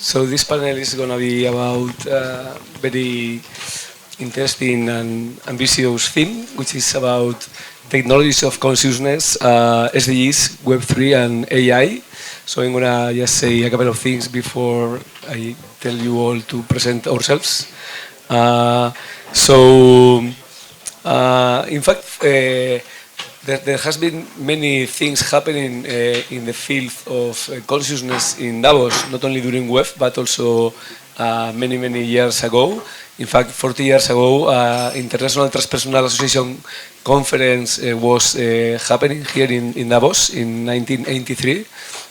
So this panel is going to be about very interesting and ambitious theme, which is about technologies of consciousness, SDGs, Web3, and AI. So I'm going to just say a couple of things before I tell you all to present ourselves. In fact, there has been many things happening in the field of consciousness in Davos, not only during Web, but also many years ago. In fact, 40 years ago, International Transpersonal Association conference was happening here in Davos in 1983.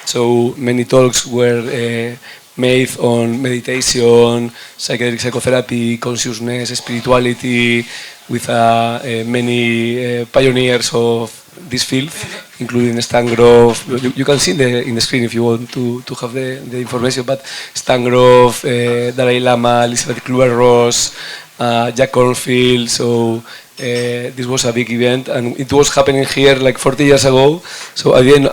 So many talks were made on meditation, psychedelic psychotherapy, consciousness, spirituality, with many pioneers of this field, including Stan Grof. You can see in the screen if you want to have the information, but Stan Grof, Dalai Lama, Elizabeth Kluwer-Ross, Jack Cornfield. So this was a big event, and it was happening here like 40 years ago. So at the end,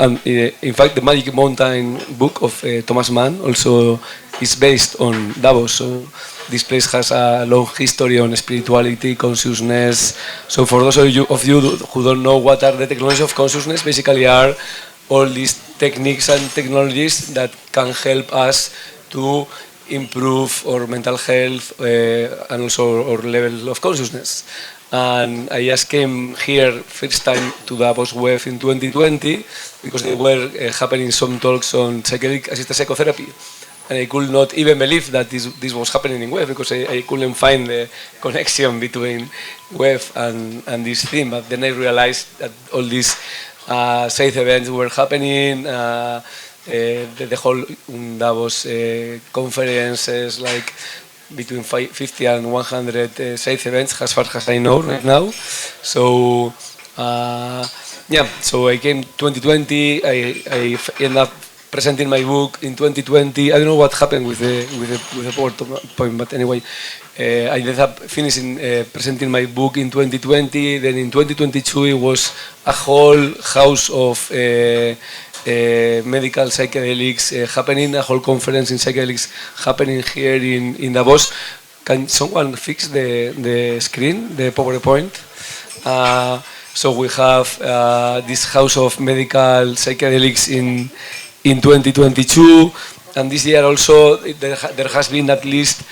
in fact, the Magic Mountain book of Thomas Mann also is based on Davos. So this place has a long history on spirituality, consciousness. So for those of you who don't know what are the technologies of consciousness, basically are all these techniques and technologies that can help us to improve our mental health and also our level of consciousness. And I just came here first time to Davos Web in 2020 because there were happening some talks on psychedelic assisted psychotherapy. And I could not even believe that this was happening in Web because I couldn't find the connection between Web and this theme. But then I realized that all these side events were happening, the whole Davos conferences, like between 50 and 100 side events, as far as I know right now. So so I came 2020. I ended up presenting my book in 2020. I don't know what happened with the PowerPoint, but anyway, I ended up finishing presenting my book in 2020. Then in 2022, it was a whole house of medical psychedelics happening, a whole conference in psychedelics happening here in Davos. Can someone fix the screen, the PowerPoint? So we have this house of medical psychedelics in 2022, and this year also there has been at least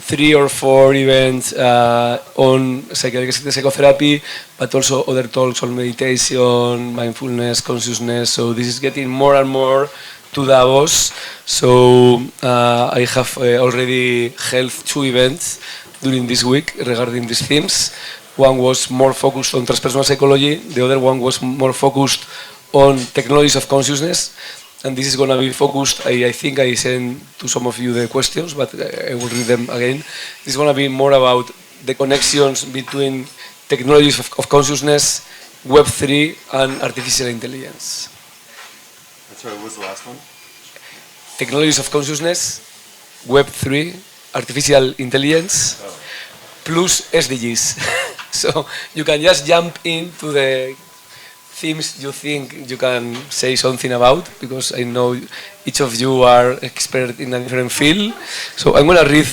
3 or 4 events on psychedelic psychotherapy, but also other talks on meditation, mindfulness, consciousness. So this is getting more and more to Davos. So I have already held 2 events during this week regarding these themes. One was more focused on transpersonal psychology, the other one was more focused on technologies of consciousness. And this is going to be focused, I think I sent to some of you the questions, but I will read them again. This is going to be more about the connections between technologies of consciousness, Web3, and artificial intelligence. Sorry, what was the last one? Technologies of consciousness, Web3, artificial intelligence, plus SDGs. So you can just jump into the themes you think you can say something about, because I know each of you are expert in a different field. So I'm going to read.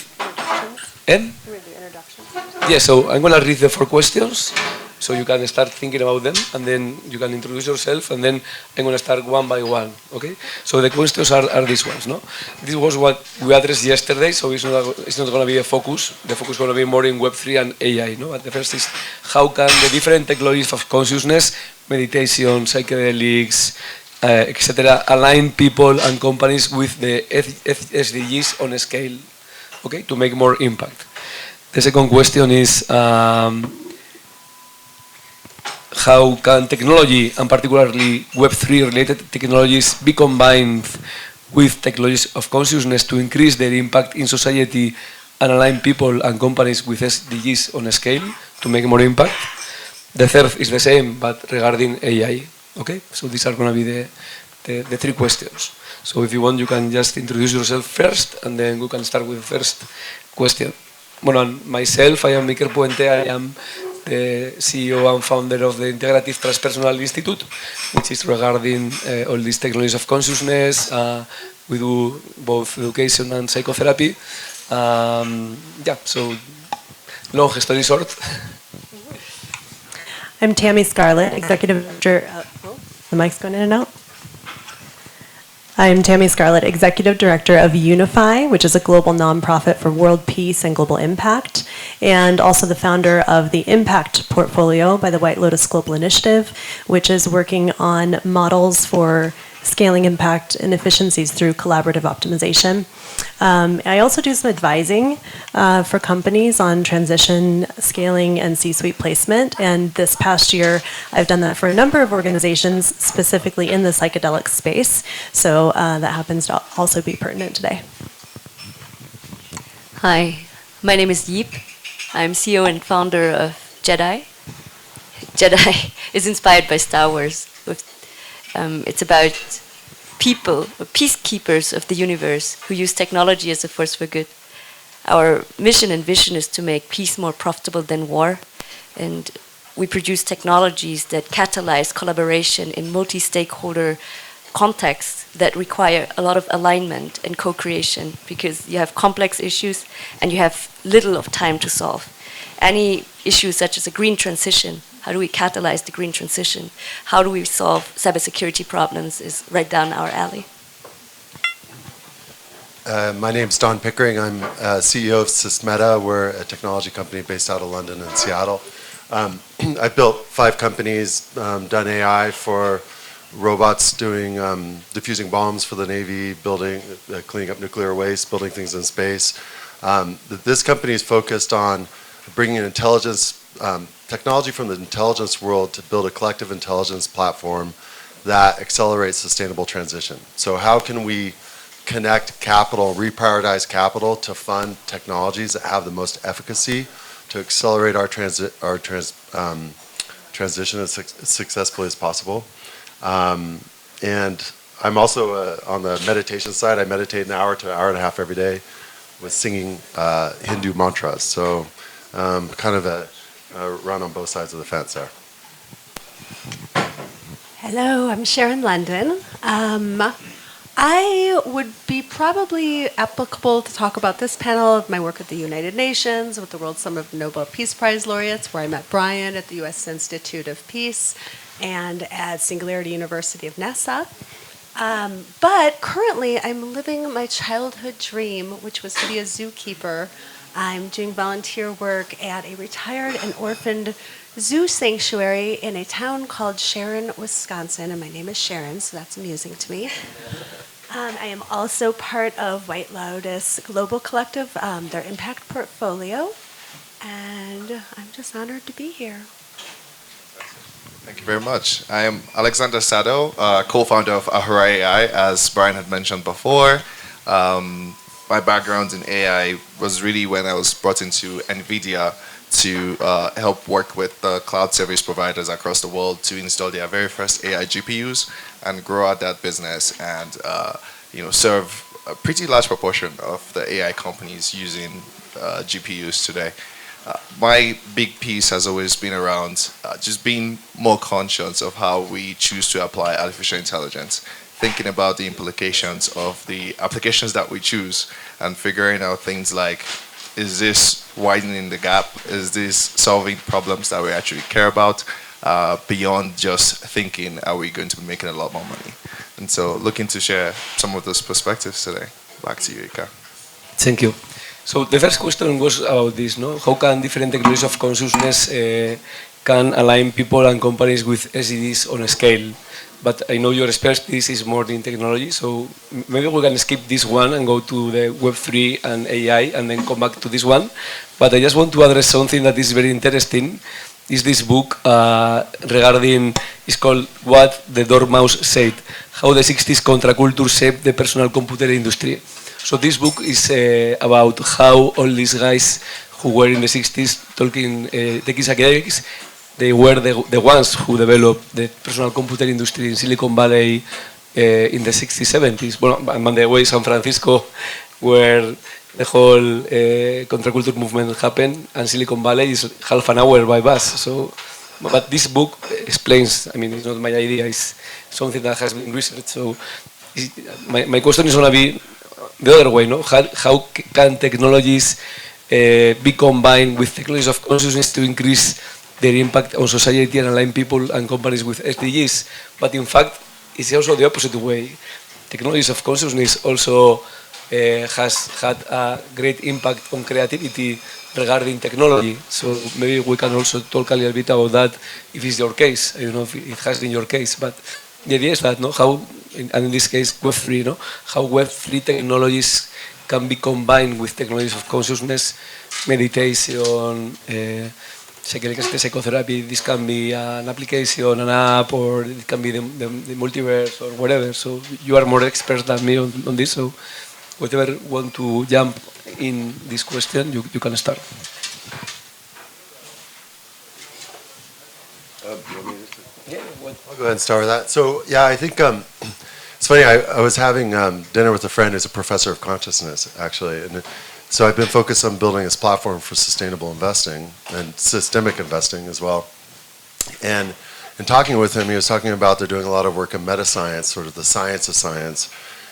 Yeah, so I'm going to read the 4 questions, so you can start thinking about them, and then you can introduce yourself, and then I'm going to start one by one. Okay? So the questions are these ones. No, this was what we addressed yesterday, so it's not going to be a focus. The focus is going to be more in Web3 and AI. No, but the first is how can the different technologies of consciousness, meditation, psychedelics, etc., align people and companies with the SDGs on a scale, okay, to make more impact. The second question is how can technology, and particularly Web3 related technologies, be combined with technologies of consciousness to increase their impact in society and align people and companies with SDGs on a scale to make more impact? The third is the same, but regarding AI. Okay, so these are going to be the 3 questions. So if you want, you can just introduce yourself first, and then we can start with the first question. Well, myself, I am Miquel Puente. I am the CEO and founder of the Integrative Transpersonal Institute, which is regarding all these technologies of consciousness, We do both education and psychotherapy. Yeah, so long story short. I'm Tammy Scarlett, Executive Director. The mic's going in and out. I'm Tammy Scarlett, Executive Director of Unify, which is a global nonprofit for world peace and global impact, and also the founder of the Impact Portfolio by the White Lotus Global Initiative, which is working on models for scaling impact and efficiencies through collaborative optimization. I also do some advising for companies on transition, scaling, and C-suite placement. And this past year, I've done that for a number of organizations, specifically in the psychedelic space. So that happens to also be pertinent today. Hi, my name is Yip. I'm CEO and founder of Jedi. Jedi is inspired by Star Wars. It's about people, or peacekeepers of the universe, who use technology as a force for good. Our mission and vision is to make peace more profitable than war, and we produce technologies that catalyze collaboration in multi-stakeholder contexts that require a lot of alignment and co-creation, because you have complex issues and you have little of time to solve. Any issue such as a green transition, how do we catalyze the green transition? How do we solve cybersecurity problems is right down our alley. My name's Don Pickering. I'm CEO of Sysmeta. We're a technology company based out of London and Seattle. I've built 5 companies, done AI for robots doing diffusing bombs for the Navy, building, cleaning up nuclear waste, building things in space. This company is focused on bringing intelligence, technology from the intelligence world to build a collective intelligence platform that accelerates sustainable transition. So how can we connect capital, reprioritize capital to fund technologies that have the most efficacy to accelerate our transition as successfully as possible? And I'm also on the meditation side. I meditate an hour to an hour and a half every day with singing Hindu mantras. So kind of a run on both sides of the fence there. Hello, I'm Sharon London. I would be probably applicable to talk about this panel of my work at the United Nations with the World Summit of Nobel Peace Prize laureates, where I met Brian at the U.S. Institute of Peace and at Singularity University of Nassau. But currently, I'm living my childhood dream, which was to be a zookeeper. I'm doing volunteer work at a retired and orphaned zoo sanctuary in a town called Sharon, Wisconsin, and my name is Sharon, so that's amusing to me. I am also part of White Lotus Global Collective, their impact portfolio, and I'm just honored to be here. Thank you very much. I am Alexander Sado, co-founder of Ahura AI, as Brian had mentioned before. My background in AI was really when I was brought into NVIDIA to help work with the cloud service providers across the world to install their very first AI GPUs and grow out that business and serve a pretty large proportion of the AI companies using GPUs today. My big piece has always been around just being more conscious of how we choose to apply artificial intelligence, thinking about the implications of the applications that we choose and figuring out things like, is this widening the gap? Is this solving problems that we actually care about? Beyond just thinking, are we going to be making a lot more money? And so looking to share some of those perspectives today. Back to you, Ika. Thank you. So the first question was about this, no? How can different technologies of consciousness can align people and companies with SDGs on a scale? But I know your expertise is more in technology, so maybe we can skip this one and go to the Web3 and AI and then come back to this one. But I just want to address something that is very interesting. Is this book regarding, it's called What the Dormouse Said, How the 60s Contraculture Shaped the Personal Computer Industry. So this book is about how all these guys who were in the 60s talking techies academics, they were the ones who developed the personal computer industry in Silicon Valley in the 60s, 70s. Well, and by the way, San Francisco, where the whole contraculture movement happened, and Silicon Valley is half an hour by bus. So, but this book explains, I mean, it's not my idea, it's something that has been researched. So my question is going to be the other way, no? How can technologies be combined with technologies of consciousness to increase their impact on society and align people and companies with SDGs? But in fact, it's also the opposite way. Technologies of consciousness also has had a great impact on creativity regarding technology. So maybe we can also talk a little bit about that if it's your case. I don't know if it has been your case, but the idea is that, no, how, and in this case, Web3, no, how Web3 technologies can be combined with technologies of consciousness, meditation, psychotherapy. This can be an application, an app, or it can be the multiverse or whatever. So you are more expert than me on this. So whatever want to jump in this question, you can start. I'll go ahead and start with that. So yeah, I think it's funny. I was having dinner with a friend who's a professor of consciousness, actually, and so I've been focused on building this platform for sustainable investing and systemic investing as well. And in talking with him, he was talking about they're doing a lot of work in meta-science, sort of the science of science,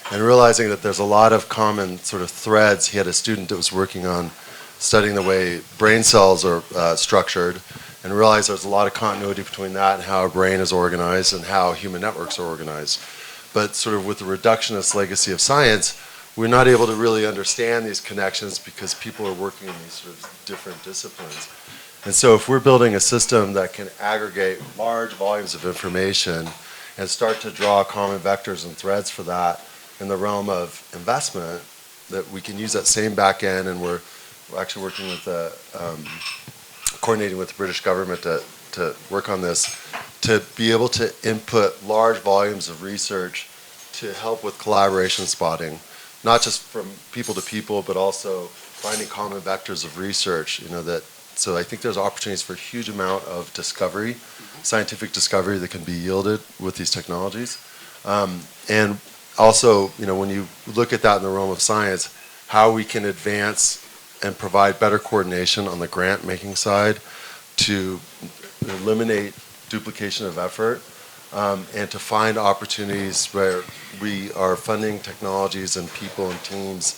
and realizing that there's a lot of common sort of threads. He had a student that was working on studying the way brain cells are structured, and realized there's a lot of continuity between that and how our brain is organized and how human networks are organized. But sort of with the reductionist legacy of science, we're not able to really understand these connections because people are working in these sort of different disciplines. And so if we're building a system that can aggregate large volumes of information and start to draw common vectors and threads for that in the realm of investment, that we can use that same back end, and we're actually working with coordinating with the British government to work on this, to be able to input large volumes of research to help with collaboration spotting, not just from people to people, but also finding common vectors of research. So I think there's opportunities for a huge amount of discovery, scientific discovery that can be yielded with these technologies. And also, when you look at that in the realm of science, how we can advance and provide better coordination on the grant-making side to eliminate duplication of effort, and to find opportunities where we are funding technologies and people and teams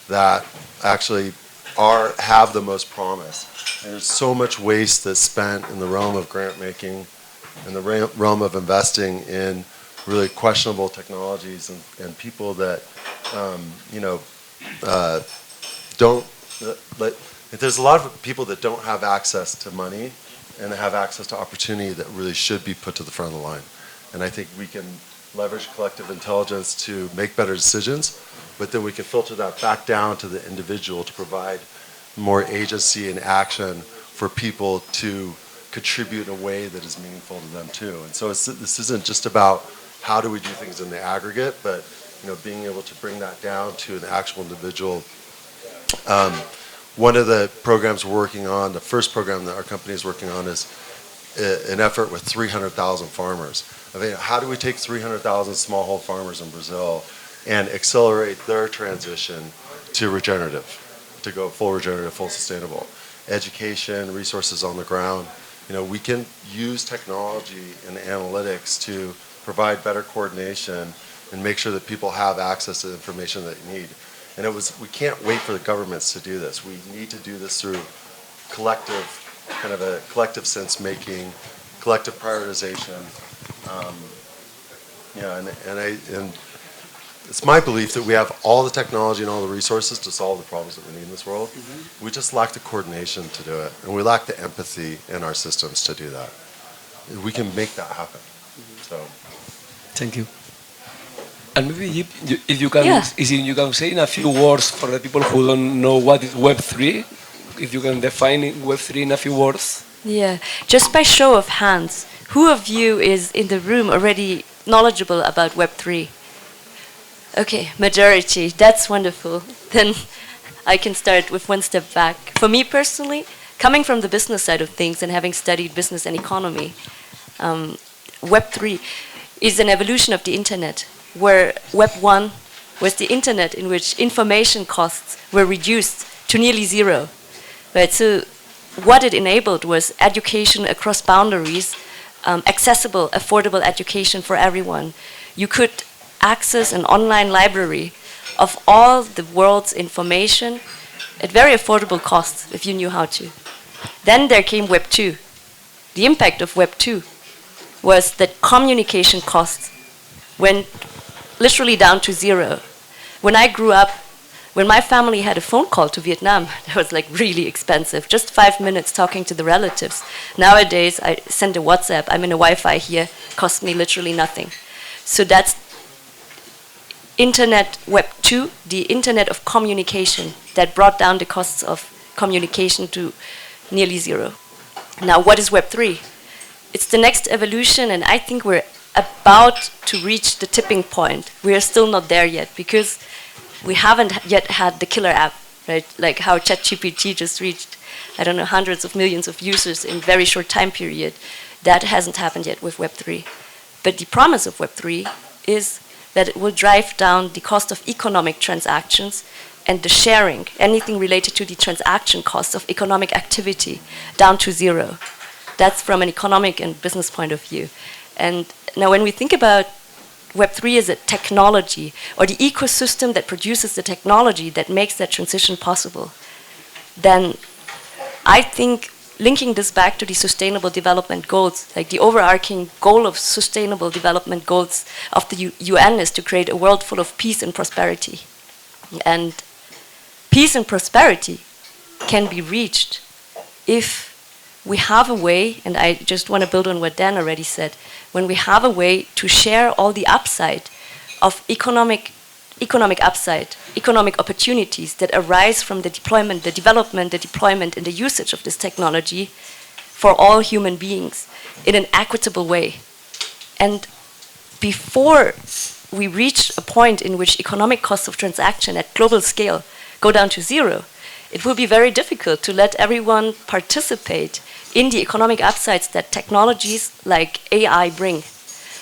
that actually have the most promise. And there's so much waste that's spent in the realm of grant-making, in the realm of investing in really questionable technologies and people that, there's a lot of people that don't have access to money and have access to opportunity that really should be put to the front of the line. And I think we can leverage collective intelligence to make better decisions, but then we can filter that back down to the individual to provide more agency and action for people to contribute in a way that is meaningful to them too. And so this isn't just about how do we do things in the aggregate, but being able to bring that down to an actual individual. One of the programs we're working on, the first program that our company is working on, is an effort with 300,000 farmers. How do we take 300,000 smallholder farmers in Brazil and accelerate their transition to regenerative, to go full regenerative, full sustainable? Education, resources on the ground. We can use technology and analytics to provide better coordination and make sure that people have access to the information that they need. And we can't wait for the governments to do this. We need to do this through kind of a collective sense making, collective prioritization. And it's my belief that we have all the technology and all the resources to solve the problems that we need in this world. Mm-hmm. We just lack the coordination to do it, and we lack the empathy in our systems to do that. We can make that happen. Mm-hmm. So, thank you. And maybe if you can say in a few words for the people who don't know what is Web3, if you can define Web3 in a few words. Yeah, just by show of hands, who of you is in the room already knowledgeable about Web3? Okay, majority, that's wonderful. Then I can start with one step back. For me personally, coming from the business side of things and having studied business and economy, Web3 is an evolution of the internet, where Web 1 was the internet in which information costs were reduced to nearly zero. Right? So what it enabled was education across boundaries, accessible, affordable education for everyone. You could access an online library of all the world's information at very affordable costs if you knew how to. Then there came Web 2. The impact of Web 2 was that communication costs went literally down to zero. When I grew up, when my family had a phone call to Vietnam, that was like really expensive, just 5 minutes talking to the relatives. Nowadays, I send a WhatsApp, I'm in a Wi-Fi here, costs me literally nothing. So that's Internet Web 2, the Internet of communication that brought down the costs of communication to nearly zero. Now, what is Web 3? It's the next evolution, and I think we're about to reach the tipping point. We are still not there yet because we haven't yet had the killer app, right? Like how ChatGPT just reached, I don't know, hundreds of millions of users in a very short time period. That hasn't happened yet with Web 3. But the promise of Web 3 is that it will drive down the cost of economic transactions and the sharing, anything related to the transaction costs of economic activity, down to zero. That's from an economic and business point of view. And now when we think about Web3 as a technology, or the ecosystem that produces the technology that makes that transition possible, then I think linking this back to the Sustainable Development Goals, like the overarching goal of Sustainable Development Goals of the UN is to create a world full of peace and prosperity. And peace and prosperity can be reached if we have a way, and I just want to build on what Dan already said, when we have a way to share all the upside of economic upside, economic opportunities that arise from the deployment, the development, the deployment, and the usage of this technology for all human beings in an equitable way. And before we reach a point in which economic costs of transaction at global scale go down to zero, it will be very difficult to let everyone participate in the economic upsides that technologies like AI bring.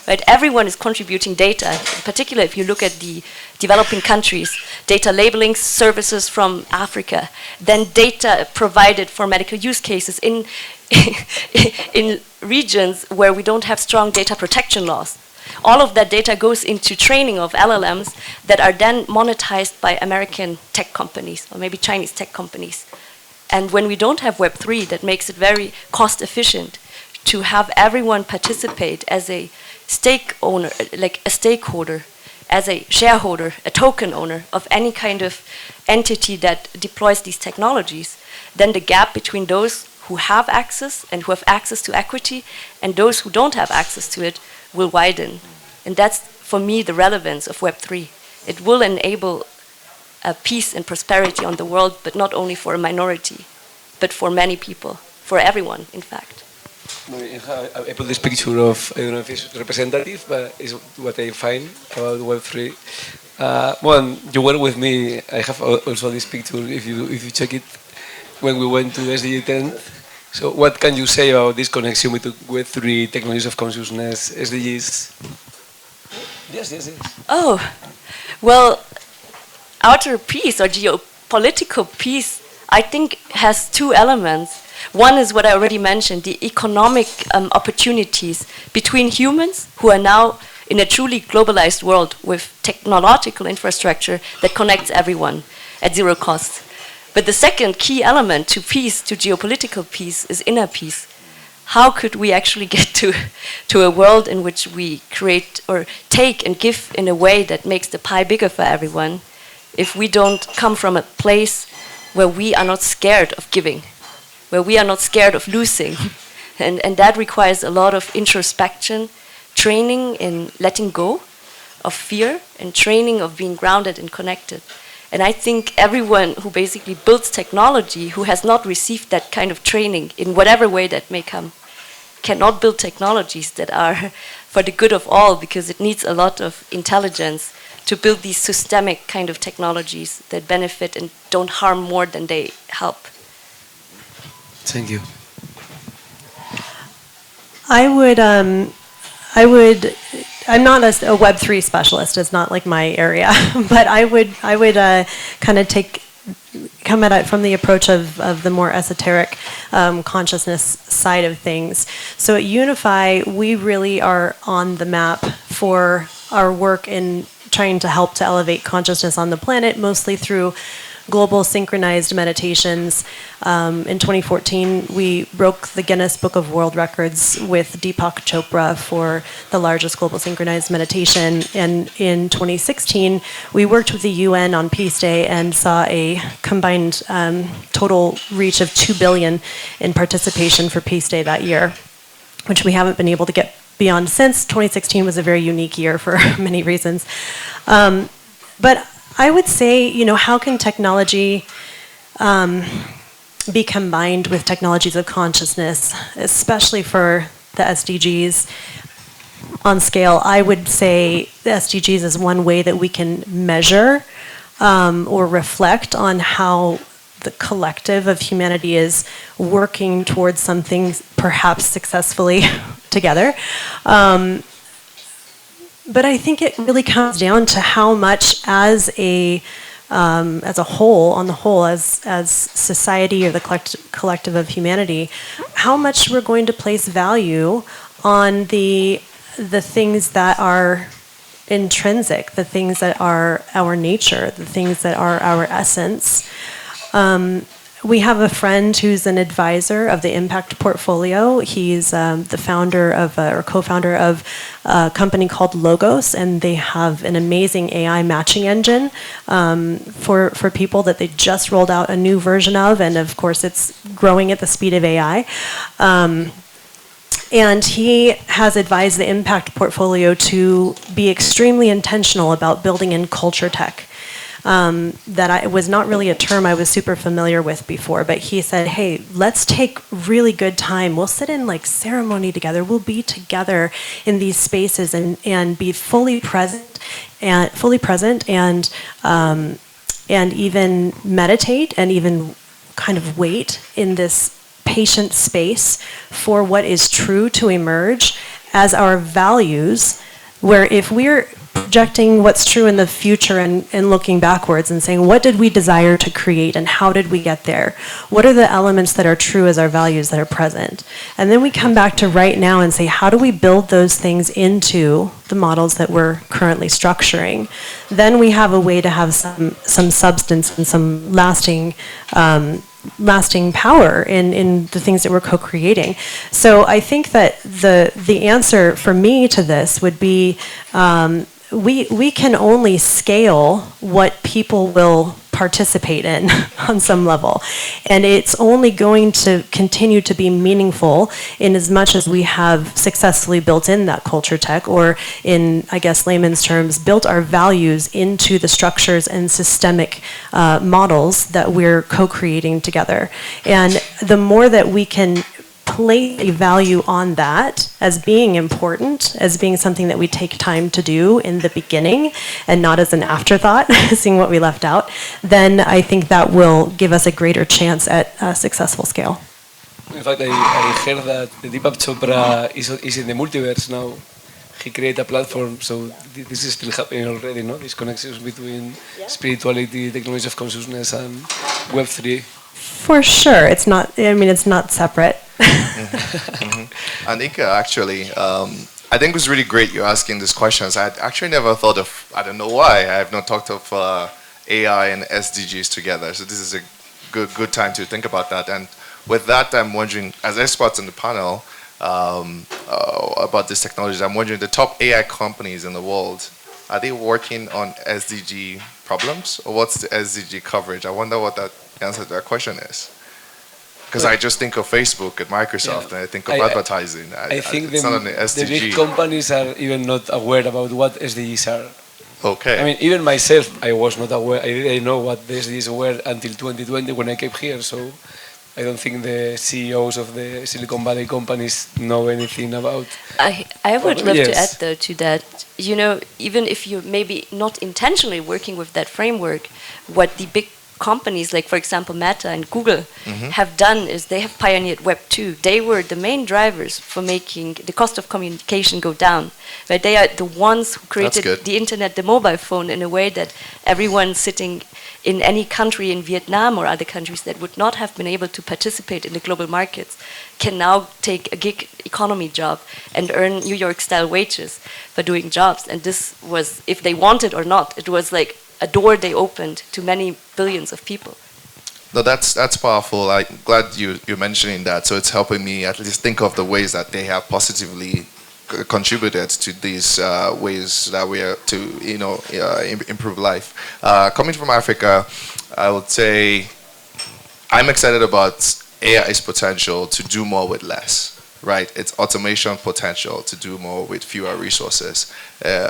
Right? Everyone is contributing data, in particular if you look at the developing countries, data labeling services from Africa, then data provided for medical use cases in, in regions where we don't have strong data protection laws. All of that data goes into training of LLMs that are then monetized by American tech companies, or maybe Chinese tech companies. And when we don't have Web3, that makes it very cost efficient to have everyone participate as a stake owner, like a stakeholder, as a shareholder, a token owner of any kind of entity that deploys these technologies, then the gap between those who have access and who have access to equity and those who don't have access to it will widen. And that's, for me, the relevance of Web3. It will enable peace and prosperity on the world, but not only for a minority, but for many people, for everyone, in fact. I put this picture of, I don't know if it's representative, but it's what I find about Web3. Well, you were with me, I have also this picture, if you check it, when we went to SDG 10. So what can you say about this connection between Web3, technologies of consciousness, SDGs? Yes. Oh, well, outer peace or geopolitical peace, I think, has two elements. One is what I already mentioned, the economic opportunities between humans who are now in a truly globalized world with technological infrastructure that connects everyone at zero cost. But the second key element to peace, to geopolitical peace, is inner peace. How could we actually get to a world in which we create or take and give in a way that makes the pie bigger for everyone if we don't come from a place where we are not scared of giving, where we are not scared of losing? And that requires a lot of introspection, training in letting go of fear, and training of being grounded and connected. And I think everyone who basically builds technology, who has not received that kind of training in whatever way that may come, cannot build technologies that are for the good of all, because it needs a lot of intelligence to build these systemic kind of technologies that benefit and don't harm more than they help. Thank you. I'm not a Web3 specialist. It's not like my area, but I would kind of come at it from the approach of the more esoteric consciousness side of things. So at Unify, we really are on the map for our work in trying to help to elevate consciousness on the planet, mostly through global synchronized meditations. In 2014, we broke the Guinness Book of World Records with Deepak Chopra for the largest global synchronized meditation. And in 2016, we worked with the UN on Peace Day and saw a combined total reach of 2 billion in participation for Peace Day that year, which we haven't been able to get beyond since. 2016 was a very unique year for many reasons. But I would say, how can technology be combined with technologies of consciousness, especially for the SDGs on scale? I would say the SDGs is one way that we can measure or reflect on how the collective of humanity is working towards something perhaps successfully together. But I think it really comes down to how much as a whole, as society or the collective of humanity, how much we're going to place value on the things that are intrinsic, the things that are our nature, the things that are our essence. We have a friend who's an advisor of the Impact Portfolio. He's the founder of, or co-founder of a company called Logos, and they have an amazing AI matching engine for people that they just rolled out a new version of, and of course it's growing at the speed of AI. And he has advised the Impact Portfolio to be extremely intentional about building in culture tech. That was not really a term I was super familiar with before, but he said, hey, let's take really good time. We'll sit in like ceremony together. We'll be together in these spaces and be fully present and even meditate and even kind of wait in this patient space for what is true to emerge as our values, where if we're projecting what's true in the future and looking backwards and saying, what did we desire to create and how did we get there? What are the elements that are true as our values that are present? And then we come back to right now and say, how do we build those things into the models that we're currently structuring? Then we have a way to have some substance and some lasting power in the things that we're co-creating. So I think that the answer for me to this would be we can only scale what people will participate in on some level. And it's only going to continue to be meaningful in as much as we have successfully built in that culture tech, or in, I guess, layman's terms, built our values into the structures and systemic models that we're co-creating together. And the more that we can place a value on that as being important, as being something that we take time to do in the beginning and not as an afterthought, seeing what we left out, then I think that will give us a greater chance at a successful scale. In fact, I heard that Deepak Chopra is in the multiverse now. He created a platform, so this is still happening already, no? These connections between spirituality, technology of consciousness, and Web3. For sure, it's not separate. Anika, actually, I think it was really great you asking these questions. I actually never thought of, I don't know why, I have not talked of AI and SDGs together. So this is a good time to think about that. And with that, I'm wondering, as experts in the panel about these technologies, I'm wondering, the top AI companies in the world, are they working on SDG problems? Or what's the SDG coverage? I wonder what that answer to that question is. Because I just think of Facebook and Microsoft, and I think of advertising. I think the big companies are even not aware about what SDGs are. Okay. I mean, even myself, I was not aware. I didn't know what the SDGs were until 2020 when I came here. So I don't think the CEOs of the Silicon Valley companies know anything about. I would love to add, though, to that. You know, even if you're maybe not intentionally working with that framework, what the big companies like, for example, Meta and Google have done is they have pioneered Web 2. They were the main drivers for making the cost of communication go down. Right? They are the ones who created good. the internet, the mobile phone, in a way that everyone sitting in any country in Vietnam or other countries that would not have been able to participate in the global markets can now take a gig economy job and earn New York-style wages for doing jobs. And this was, if they wanted or not, it was like a door they opened to many billions of people. No, that's powerful. I'm glad you're mentioning that. So it's helping me at least think of the ways that they have positively contributed to these ways that we are to improve life. Coming from Africa, I would say I'm excited about AI's potential to do more with less. Right, it's automation potential to do more with fewer resources.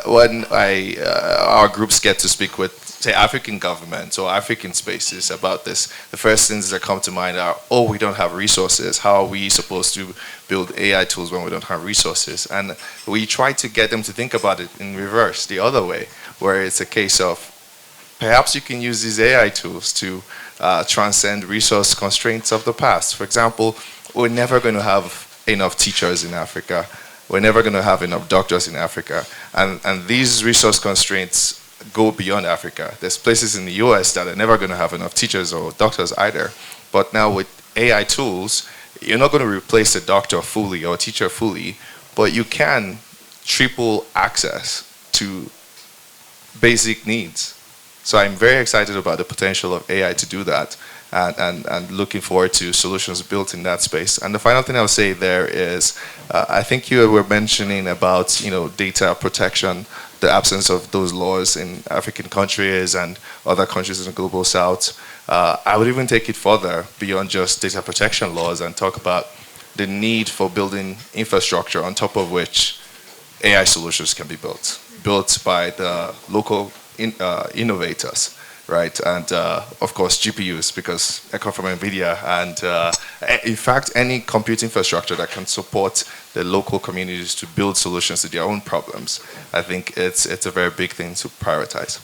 When our groups get to speak with, say, African governments or African spaces about this, the first things that come to mind are, oh, we don't have resources. How are we supposed to build AI tools when we don't have resources? And we try to get them to think about it in reverse, the other way, where it's a case of perhaps you can use these AI tools to transcend resource constraints of the past. For example, we're never going to have enough teachers in Africa. We're never going to have enough doctors in Africa. And these resource constraints go beyond Africa. There's places in the US that are never going to have enough teachers or doctors either. But now with AI tools, you're not going to replace a doctor fully or a teacher fully, but you can triple access to basic needs. So I'm very excited about the potential of AI to do that. And looking forward to solutions built in that space. And the final thing I'll say there is, I think you were mentioning about data protection, the absence of those laws in African countries and other countries in the global south. I would even take it further beyond just data protection laws and talk about the need for building infrastructure on top of which AI solutions can be built by the local innovators. Right, and of course GPUs, because I come from NVIDIA, and in fact any compute infrastructure that can support the local communities to build solutions to their own problems, I think it's a very big thing to prioritize.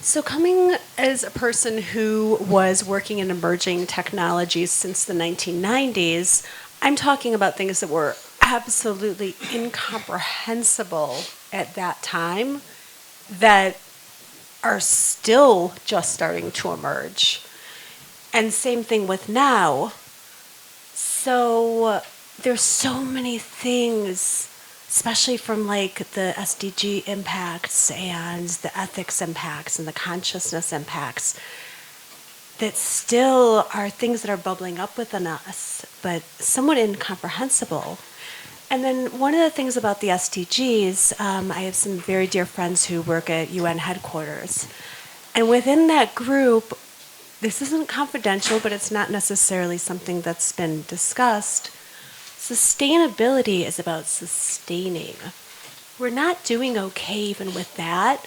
So coming as a person who was working in emerging technologies since the 1990s, I'm talking about things that were absolutely incomprehensible at that time that are still just starting to emerge. And same thing with now. So there's so many things, especially from like the SDG impacts and the ethics impacts and the consciousness impacts, that still are things that are bubbling up within us, but somewhat incomprehensible. And then one of the things about the SDGs, I have some very dear friends who work at UN headquarters. And within that group, this isn't confidential, but it's not necessarily something that's been discussed. Sustainability is about sustaining. We're not doing okay even with that.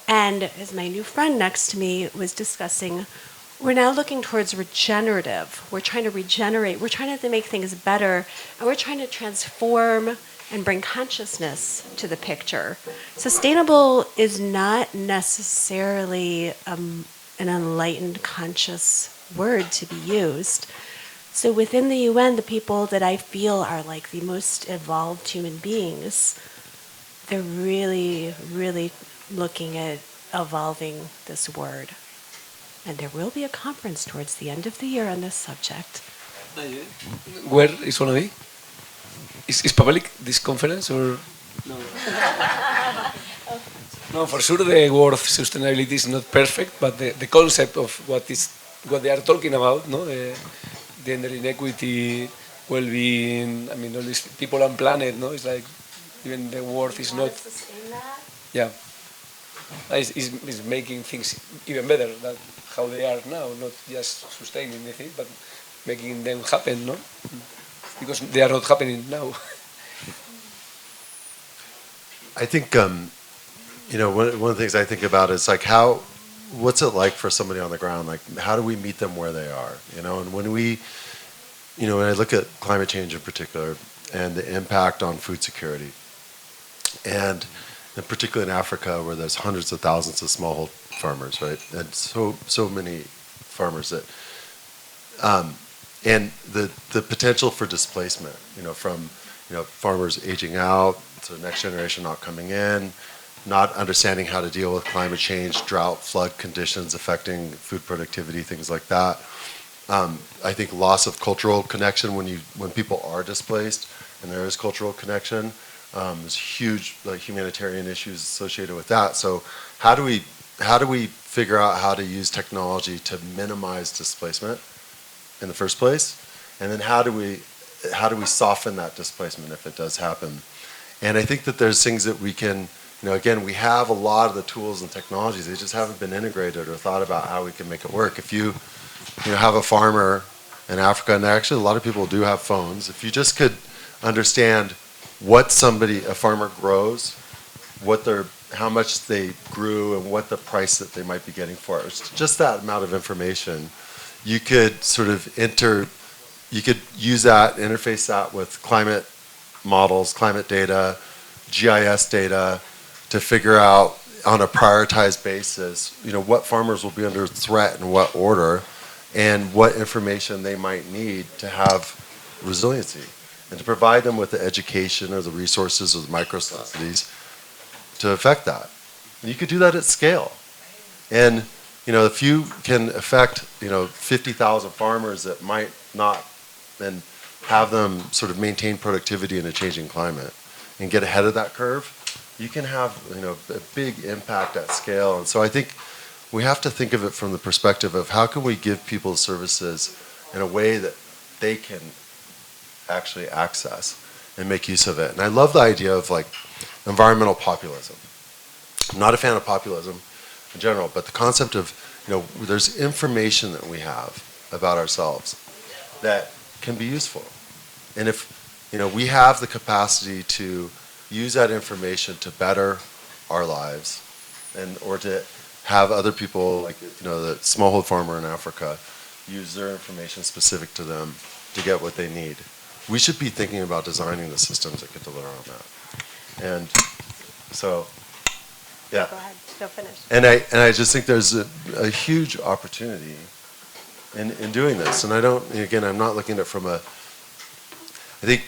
And as my new friend next to me was discussing, we're now looking towards regenerative. We're trying to regenerate. We're trying to make things better. And we're trying to transform and bring consciousness to the picture. Sustainable is not necessarily an enlightened, conscious word to be used. So within the UN, the people that I feel are like the most evolved human beings, they're really, really looking at evolving this word. And there will be a conference towards the end of the year on this subject. Where is one of it? Is public this conference or no? No, for sure the word of sustainability is not perfect, but the concept of what they are talking about, no, the gender inequity, well-being, I mean, all these people on planet, no, it's like even the word is not. Yeah, is making things even better than how they are now, not just sustaining the thing, but making them happen, no? Because they are not happening now. I think, one of the things I think about is like what's it like for somebody on the ground? Like, how do we meet them where they are? And when when I look at climate change in particular and the impact on food security, and particularly in Africa where there's hundreds of thousands of farmers, right? And so many farmers that, and the potential for displacement, from farmers aging out, so the next generation not coming in, not understanding how to deal with climate change, drought, flood conditions affecting food productivity, things like that. I think loss of cultural connection when people are displaced, and there is cultural connection. There's huge humanitarian issues associated with that. So how do we figure out how to use technology to minimize displacement in the first place, and then how do we soften that displacement if it does happen? And I think that there's things that we can, again, we have a lot of the tools and technologies, they just haven't been integrated or thought about how we can make it work. If you have a farmer in Africa, and actually a lot of people do have phones, if you just could understand what a farmer grows, how much they grew, and what the price that they might be getting for it. It's just that amount of information. You could sort of you could use that, interface that with climate models, climate data, GIS data, to figure out on a prioritized basis, what farmers will be under threat in what order, and what information they might need to have resiliency, and to provide them with the education or the resources or the micro subsidies to affect that. And you could do that at scale. And if you can affect 50,000 farmers that might not, and have them sort of maintain productivity in a changing climate and get ahead of that curve, you can have a big impact at scale. And so I think we have to think of it from the perspective of how can we give people services in a way that they can actually access and make use of it. And I love the idea of environmental populism. I'm not a fan of populism in general, but the concept of, there's information that we have about ourselves that can be useful. And if, we have the capacity to use that information to better our lives, or to have other people, the smallhold farmer in Africa, use their information specific to them to get what they need, we should be thinking about designing the systems that could deliver on that. And so, yeah. Go ahead, go finish. And I just think there's a huge opportunity in doing this. And I'm not looking at it from I think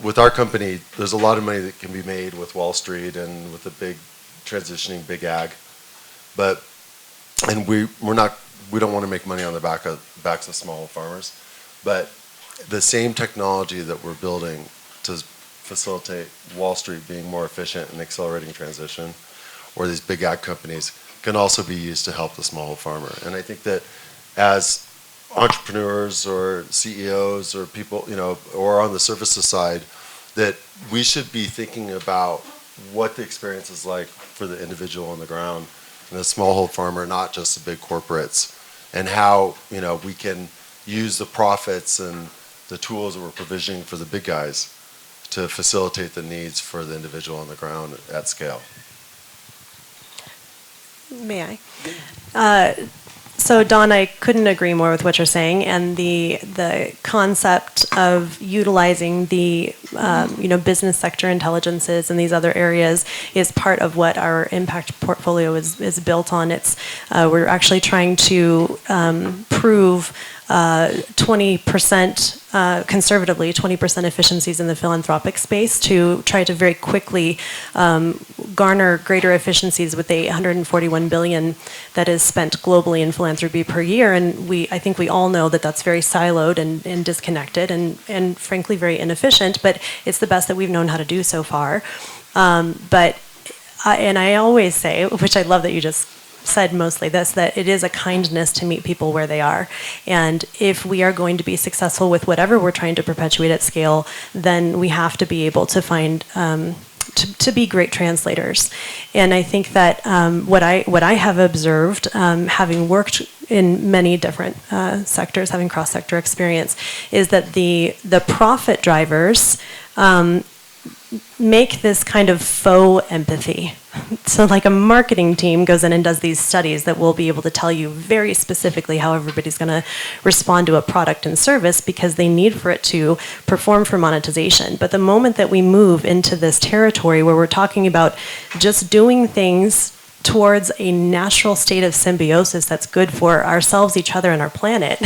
with our company, there's a lot of money that can be made with Wall Street and with the transitioning big ag. And we don't want to make money on the backs of small farmers. But the same technology that we're building to facilitate Wall Street being more efficient and accelerating transition, or these big ag companies, can also be used to help the smallhold farmer. And I think that as entrepreneurs or CEOs or people, or on the services side, that we should be thinking about what the experience is like for the individual on the ground and the smallhold farmer, not just the big corporates, and how we can use the profits and the tools that we're provisioning for the big guys to facilitate the needs for the individual on the ground at scale. May I? So Don, I couldn't agree more with what you're saying, and the concept of utilizing the business sector intelligences and these other areas is part of what our impact portfolio is built on. We're actually trying to prove 20%, conservatively, 20% efficiencies in the philanthropic space to try to very quickly garner greater efficiencies with the $141 billion that is spent globally in philanthropy per year. And I think we all know that that's very siloed and disconnected and frankly very inefficient, but it's the best that we've known how to do so far. And I always say, which I love that you just said mostly this, that it is a kindness to meet people where they are. And if we are going to be successful with whatever we're trying to perpetuate at scale, then we have to be able to find, to be great translators. And I think that what I have observed, having worked in many different sectors, having cross-sector experience, is that the profit drivers make this kind of faux empathy. So like a marketing team goes in and does these studies that will be able to tell you very specifically how everybody's going to respond to a product and service because they need for it to perform for monetization. But the moment that we move into this territory where we're talking about just doing things towards a natural state of symbiosis that's good for ourselves, each other, and our planet,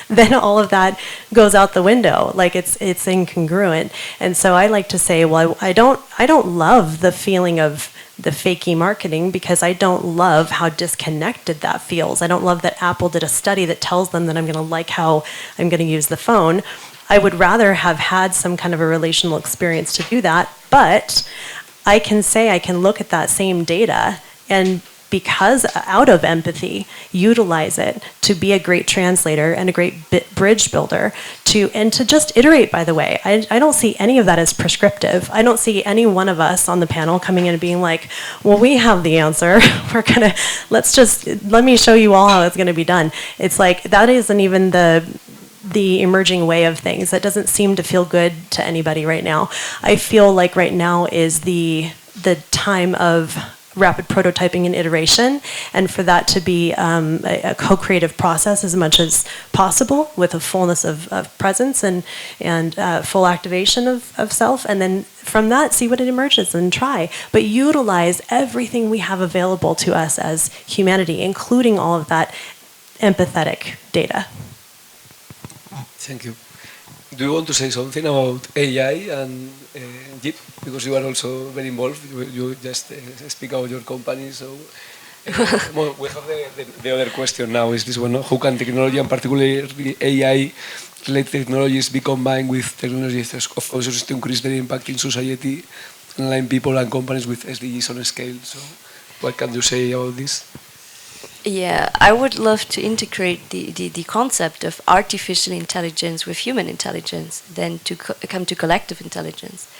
then all of that goes out the window. Like it's incongruent. And so I like to say, well, I don't love the feeling of the fakey marketing because I don't love how disconnected that feels. I don't love that Apple did a study that tells them that I'm going to like how I'm going to use the phone. I would rather have had some kind of a relational experience to do that, but I can say I can look at that same data and because out of empathy, utilize it to be a great translator and a great bridge builder and to just iterate, by the way. I don't see any of that as prescriptive. I don't see any one of us on the panel coming in and being like, well, we have the answer. Let me show you all how it's gonna be done. It's like, that isn't even the emerging way of things. That doesn't seem to feel good to anybody right now. I feel like right now is the time of rapid prototyping and iteration, and for that to be a co-creative process as much as possible with a fullness of presence and full activation of self, and then from that see what it emerges and try. But utilize everything we have available to us as humanity, including all of that empathetic data. Thank you. Do you want to say something about AI and Jeep? Because you are also very involved. You just speak about your company. So well, we have the other question now. Is this one? No? How can technology, and particularly AI-related technologies, be combined with technologies of consciousness to increase their impact in society and align people and companies with SDGs on a scale? So, what can you say about this? Yeah, I would love to integrate the concept of artificial intelligence with human intelligence, then to come to collective intelligence.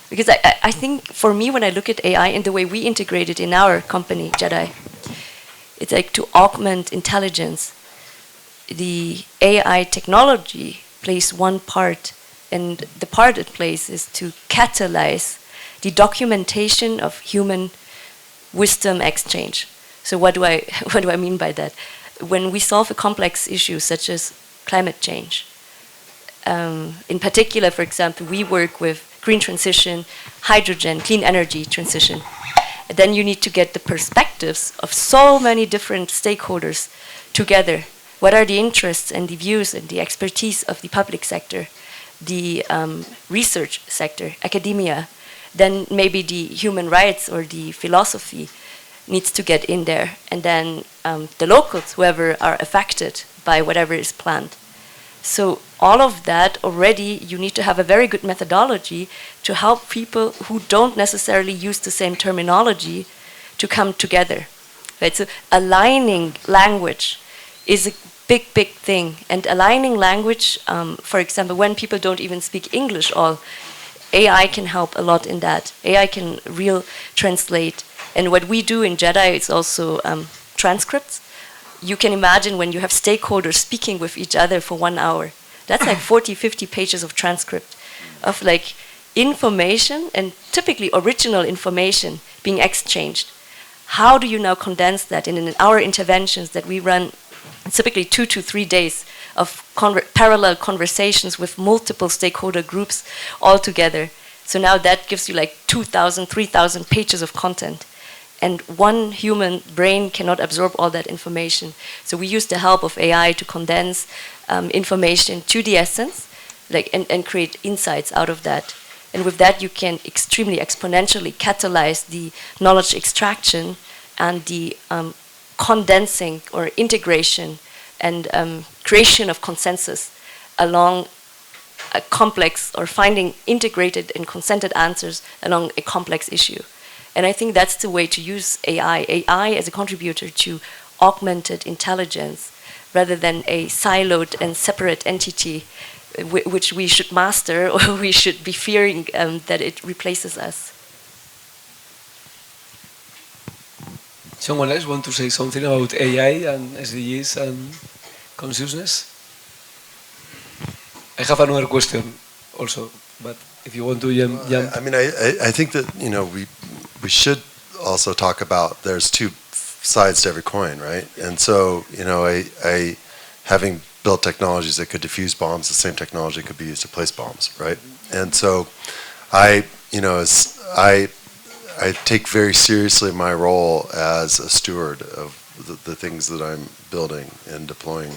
Because I think for me, when I look at AI and the way we integrate it in our company, Jedi, it's like to augment intelligence. The AI technology plays one part, and the part it plays is to catalyze the documentation of human wisdom exchange. So what do I mean by that? When we solve a complex issue such as climate change, in particular, for example, we work with green transition, hydrogen, clean energy transition. And then you need to get the perspectives of so many different stakeholders together. What are the interests and the views and the expertise of the public sector, the research sector, academia, then maybe the human rights or the philosophy needs to get in there, and then the locals, whoever are affected by whatever is planned. So all of that already, you need to have a very good methodology to help people who don't necessarily use the same terminology to come together. Right? So aligning language is a big, big thing. And aligning language, for example, when people don't even speak English all, AI can help a lot in that. AI can translate. And what we do in Jedi is also transcripts. You can imagine when you have stakeholders speaking with each other for 1 hour. That's like 40, 50 pages of transcript of like information, and typically original information being exchanged. How do you now condense that in our interventions that we run typically 2 to 3 days of parallel conversations with multiple stakeholder groups all together? So now that gives you like 2,000, 3,000 pages of content. And one human brain cannot absorb all that information. So we use the help of AI to condense information to the essence, and create insights out of that. And with that, you can extremely exponentially catalyze the knowledge extraction and the condensing or integration and creation of consensus along a complex, or finding integrated and consented answers along a complex issue. And I think that's the way to use AI as a contributor to augmented intelligence, rather than a siloed and separate entity which we should master, or we should be fearing that it replaces us. Someone else want to say something about AI and SDGs and consciousness? I have another question also, but if you want to jump. I mean, I think that, we should also talk about, there's two sides to every coin, right? And so, I having built technologies that could diffuse bombs, the same technology could be used to place bombs, right? And so I I take very seriously my role as a steward of the things that I'm building and deploying.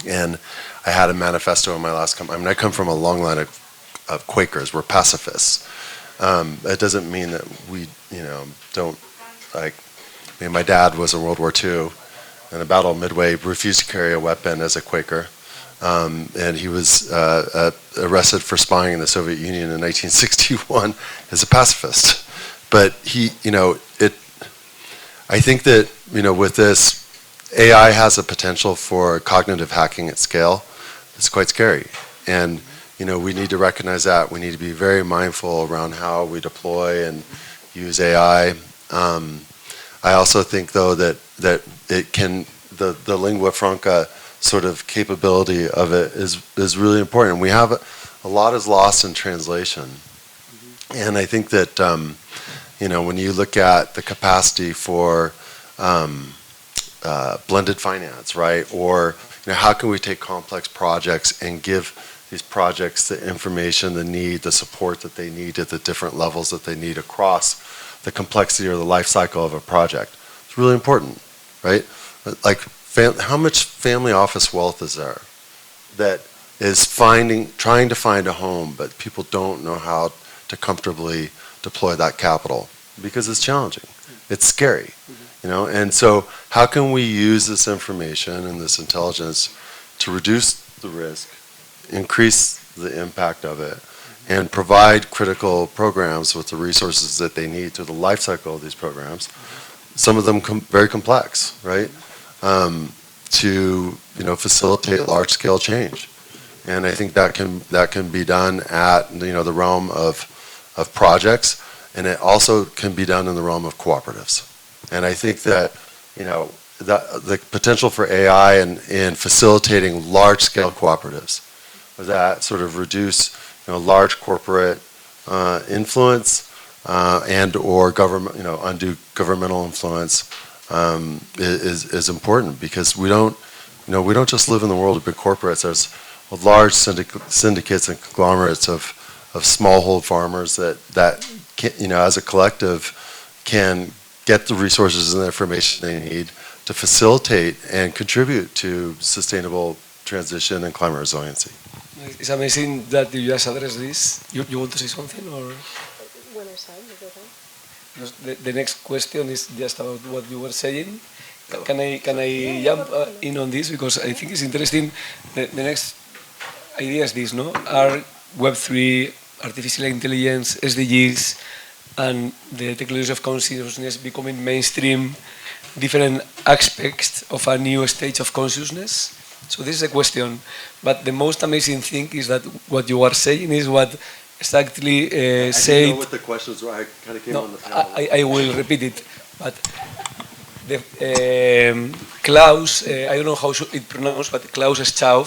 And I had a manifesto in my last company. I mean, I come from a long line of Quakers. We're pacifists. It doesn't mean that we, don't like. I mean, my dad was in World War II, in a battle midway, refused to carry a weapon as a Quaker, and he was arrested for spying in the Soviet Union in 1961 as a pacifist. But he, I think that with this, AI has a potential for cognitive hacking at scale. It's quite scary, and we need to recognize that. We need to be very mindful around how we deploy and use AI. I also think, though, that it can the lingua franca sort of capability of it is really important. We have a lot is lost in translation, and I think that when you look at the capacity for blended finance, right, or how can we take complex projects and give these projects the information, the support that they need at the different levels that they need across the complexity or the life cycle of a project. It's really important, right? Like, how much family office wealth is there that is trying to find a home, but people don't know how to comfortably deploy that capital because it's challenging. It's scary, And so, how can we use this information and this intelligence to reduce the risk, increase the impact of it, and provide critical programs with the resources that they need through the life cycle of these programs? Some of them very complex, right? To facilitate large-scale change, and I think that can be done at the realm of projects, and it also can be done in the realm of cooperatives. And I think that the potential for AI in facilitating large-scale cooperatives that sort of reduce large corporate influence and or government undue governmental influence is important, because we don't just live in the world of big corporates. There's large syndicates and conglomerates of smallhold farmers that can, as a collective, can get the resources and the information they need to facilitate and contribute to sustainable transition and climate resiliency. It's amazing that you just addressed this. You want to say something, or? The next question is just about what you were saying. Can I jump in on this, because I think it's interesting. The next idea is this, no? Are Web3, artificial intelligence, SDGs, and the technology of consciousness becoming mainstream, different aspects of a new stage of consciousness? So this is a question. But the most amazing thing is that what you are saying is what exactly said. I know what the questions were. I kind of came on the panel. I will repeat it. But Klaus, I don't know how it pronounced, but Klaus Schwab,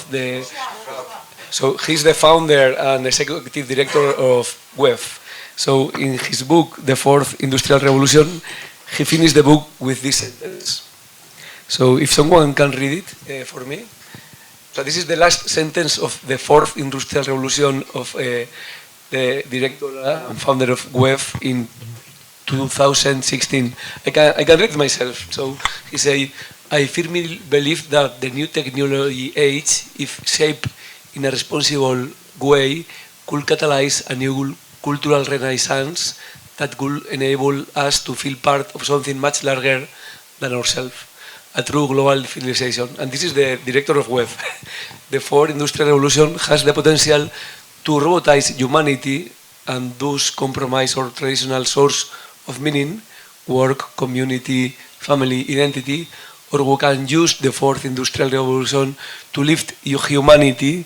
so he's the founder and executive director of WEF. So in his book, The Fourth Industrial Revolution, he finished the book with this sentence. So if someone can read it for me. So this is the last sentence of the Fourth Industrial Revolution of the director and founder of WEF in 2016. I can read myself. So he said, I firmly believe that the new technology age, if shaped in a responsible way, could catalyze a new cultural renaissance that could enable us to feel part of something much larger than ourselves, a true global civilization. And this is the director of WEF. The Fourth Industrial Revolution has the potential to robotize humanity and thus compromise our traditional source of meaning, work, community, family, identity, or we can use the Fourth Industrial Revolution to lift humanity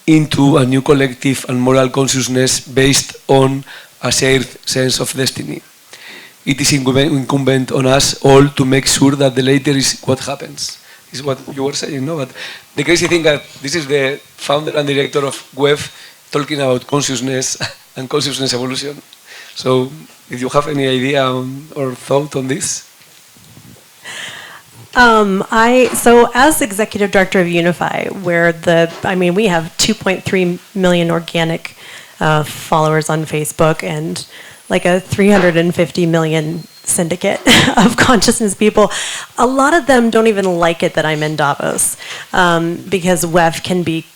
into a new collective and moral consciousness based on a shared sense of destiny. It is incumbent on us all to make sure that the later is what happens. Is what you were saying, no? But the crazy thing that this is the founder and director of WEF talking about consciousness and consciousness evolution. So, if you have any idea or thought on this? So as executive director of Unify, where we have 2.3 million organic followers on Facebook and like a 350 million syndicate of consciousness people. A lot of them don't even like it that I'm in Davos because WEF can be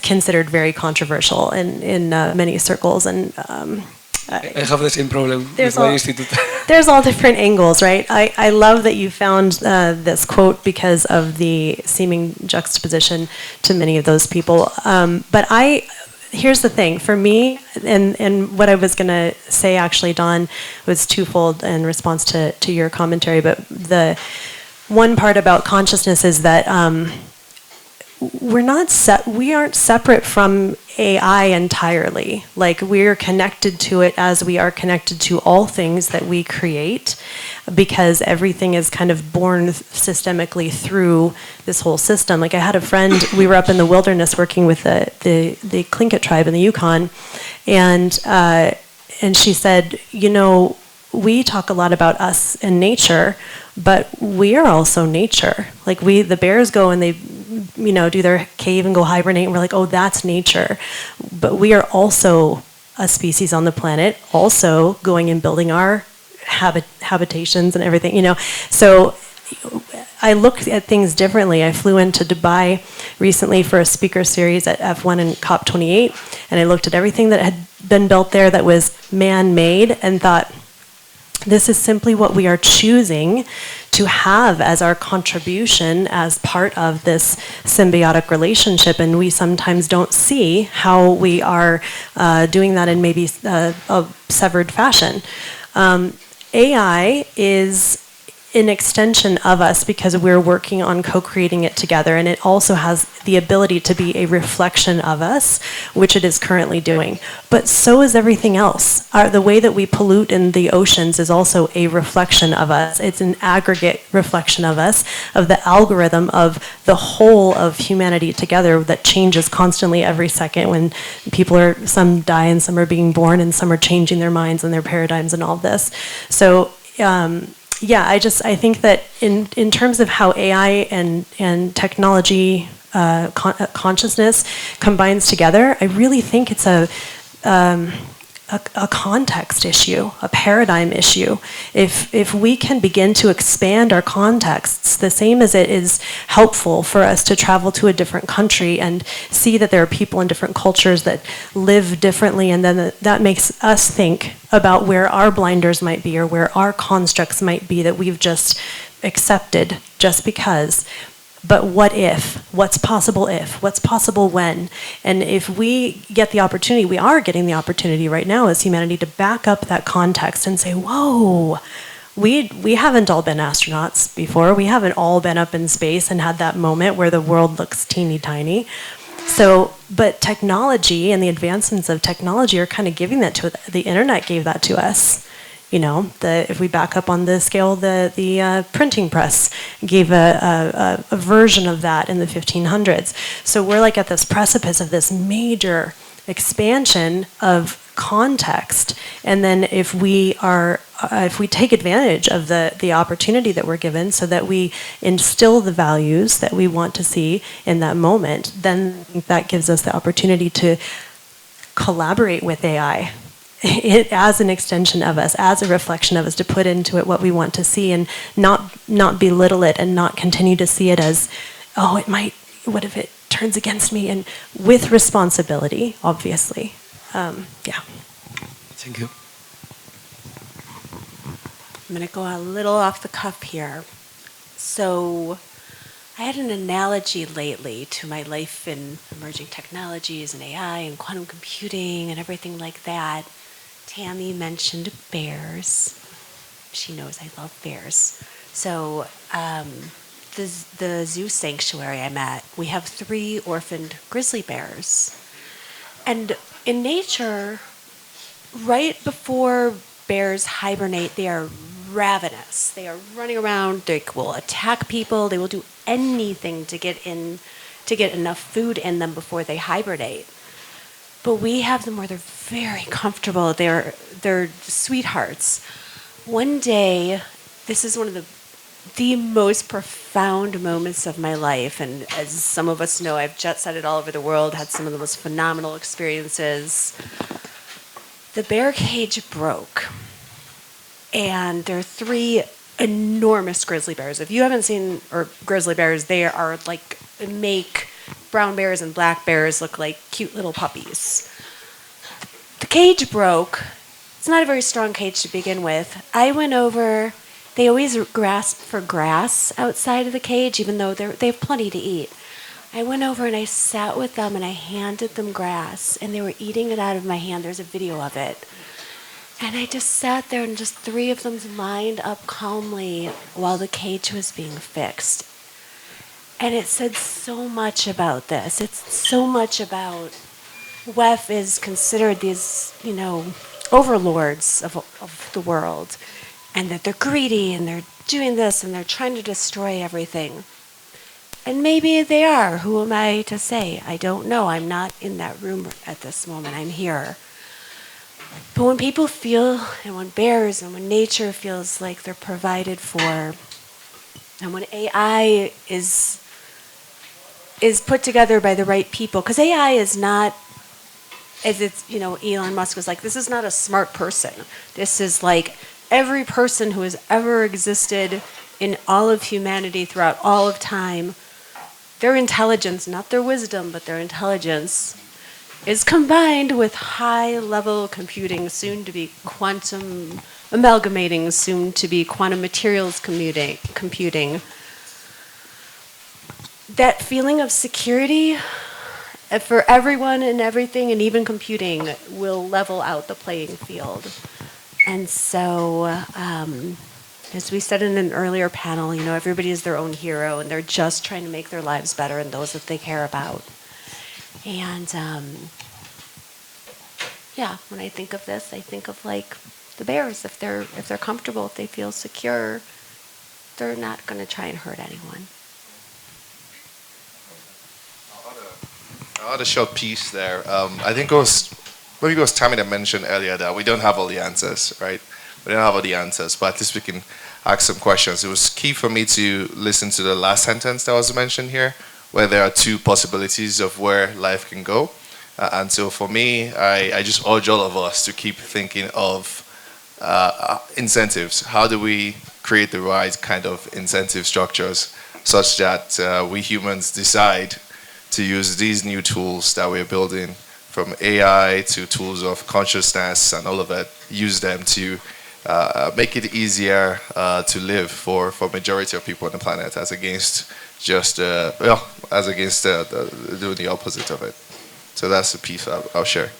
considered very controversial in many circles. And I have the same problem with my institute. There's all different angles, right? I love that you found this quote because of the seeming juxtaposition to many of those people. But here's the thing, for me, and what I was going to say actually, Dawn, was twofold in response to your commentary, but the one part about consciousness is that we aren't separate from AI entirely. Like, we're connected to it as we are connected to all things that we create, because everything is kind of born systemically through this whole system. Like, I had a friend, we were up in the wilderness working with the Tlingit tribe in the Yukon, and she said, we talk a lot about us and nature, but we are also nature. Like, the bears go and they do their cave and go hibernate, and we're like, oh, that's nature. But we are also a species on the planet, also going and building our habitations and everything, So I look at things differently. I flew into Dubai recently for a speaker series at F1 and COP28, and I looked at everything that had been built there that was man-made and thought, this is simply what we are choosing to have as our contribution as part of this symbiotic relationship, and we sometimes don't see how we are doing that in maybe a severed fashion. AI is an extension of us because we're working on co-creating it together, and it also has the ability to be a reflection of us, which it is currently doing. But so is everything else. The way that we pollute in the oceans is also a reflection of us. It's an aggregate reflection of us, of the algorithm of the whole of humanity together that changes constantly every second when some die and some are being born and some are changing their minds and their paradigms and all of this. So, I think that in terms of how AI and technology consciousness combines together, I really think it's a context issue, a paradigm issue. If we can begin to expand our contexts, the same as it is helpful for us to travel to a different country and see that there are people in different cultures that live differently, and then that makes us think about where our blinders might be or where our constructs might be that we've just accepted just because. But what if? What's possible if? What's possible when? And if we get the opportunity, we are getting the opportunity right now as humanity to back up that context and say, whoa, we haven't all been astronauts before. We haven't all been up in space and had that moment where the world looks teeny tiny. So, but technology and the advancements of technology are kind of giving that to us. The internet gave that to us. If we back up on the scale, the printing press gave a version of that in the 1500s. So we're like at this precipice of this major expansion of context, and then if we take advantage of the opportunity that we're given, so that we instill the values that we want to see in that moment, then that gives us the opportunity to collaborate with AI. It as an extension of us, as a reflection of us, to put into it what we want to see, and not belittle it, and not continue to see it as, oh, what if it turns against me, and with responsibility, obviously. Thank you. I'm going to go a little off the cuff here. So I had an analogy lately to my life in emerging technologies and AI and quantum computing and everything like that. Tammy mentioned bears. She knows I love bears. So the zoo sanctuary I'm at, we have 3 orphaned grizzly bears. And in nature, right before bears hibernate, they are ravenous. They are running around. They will attack people. They will do anything to get enough food in them before they hibernate. But we have them where they're very comfortable. They're sweethearts. One day, this is one of the the most profound moments of my life. And as some of us know, I've jet setted all over the world, had some of the most phenomenal experiences. The bear cage broke. And there are 3 enormous grizzly bears. If you haven't seen grizzly bears, they are like, make brown bears and black bears look like cute little puppies. The cage broke. It's not a very strong cage to begin with. I went over. They always grasp for grass outside of the cage, even though they have plenty to eat. I went over and I sat with them and I handed them grass, and they were eating it out of my hand. There's a video of it. And I just sat there, and just 3 of them lined up calmly while the cage was being fixed. And it said so much about this. It's so much about WEF is considered these, overlords of the world, and that they're greedy and they're doing this and they're trying to destroy everything. And maybe they are. Who am I to say? I don't know. I'm not in that room at this moment. I'm here. But when people feel, and when bears and when nature feels like they're provided for, and when AI is put together by the right people, because AI is not, as it's, Elon Musk was like, this is not a smart person. This is like every person who has ever existed in all of humanity throughout all of time. Their intelligence, not their wisdom, but their intelligence, is combined with high-level computing, soon to be quantum amalgamating, soon to be quantum materials computing. That feeling of security for everyone and everything, and even computing, will level out the playing field. And so, as we said in an earlier panel, everybody is their own hero, and they're just trying to make their lives better and those that they care about. And when I think of this, I think of like the bears. If they're comfortable, if they feel secure, they're not going to try and hurt anyone. I'll add a short piece there. I think maybe it was Tammy that mentioned earlier that we don't have all the answers, right? We don't have all the answers, but at least we can ask some questions. It was key for me to listen to the last sentence that was mentioned here, where there are 2 possibilities of where life can go. And so for me, I just urge all of us to keep thinking of incentives. How do we create the right kind of incentive structures such that we humans decide to use these new tools that we're building, from AI to tools of consciousness and all of it, use them to make it easier to live for majority of people on the planet, as against just doing the opposite of it. So that's the piece I'll share.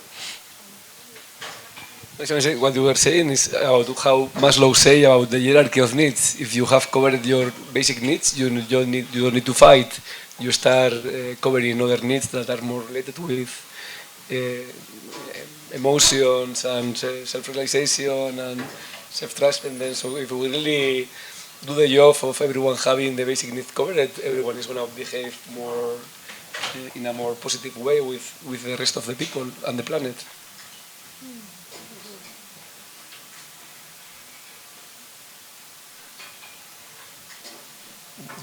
What you were saying is about how Maslow say about the hierarchy of needs. If you have covered your basic needs, you don't need to fight. You start covering other needs that are more related with emotions and self-realization and self-trust. And then, so if we really do the job of everyone having the basic needs covered, everyone is going to behave more in a more positive way with the rest of the people and the planet.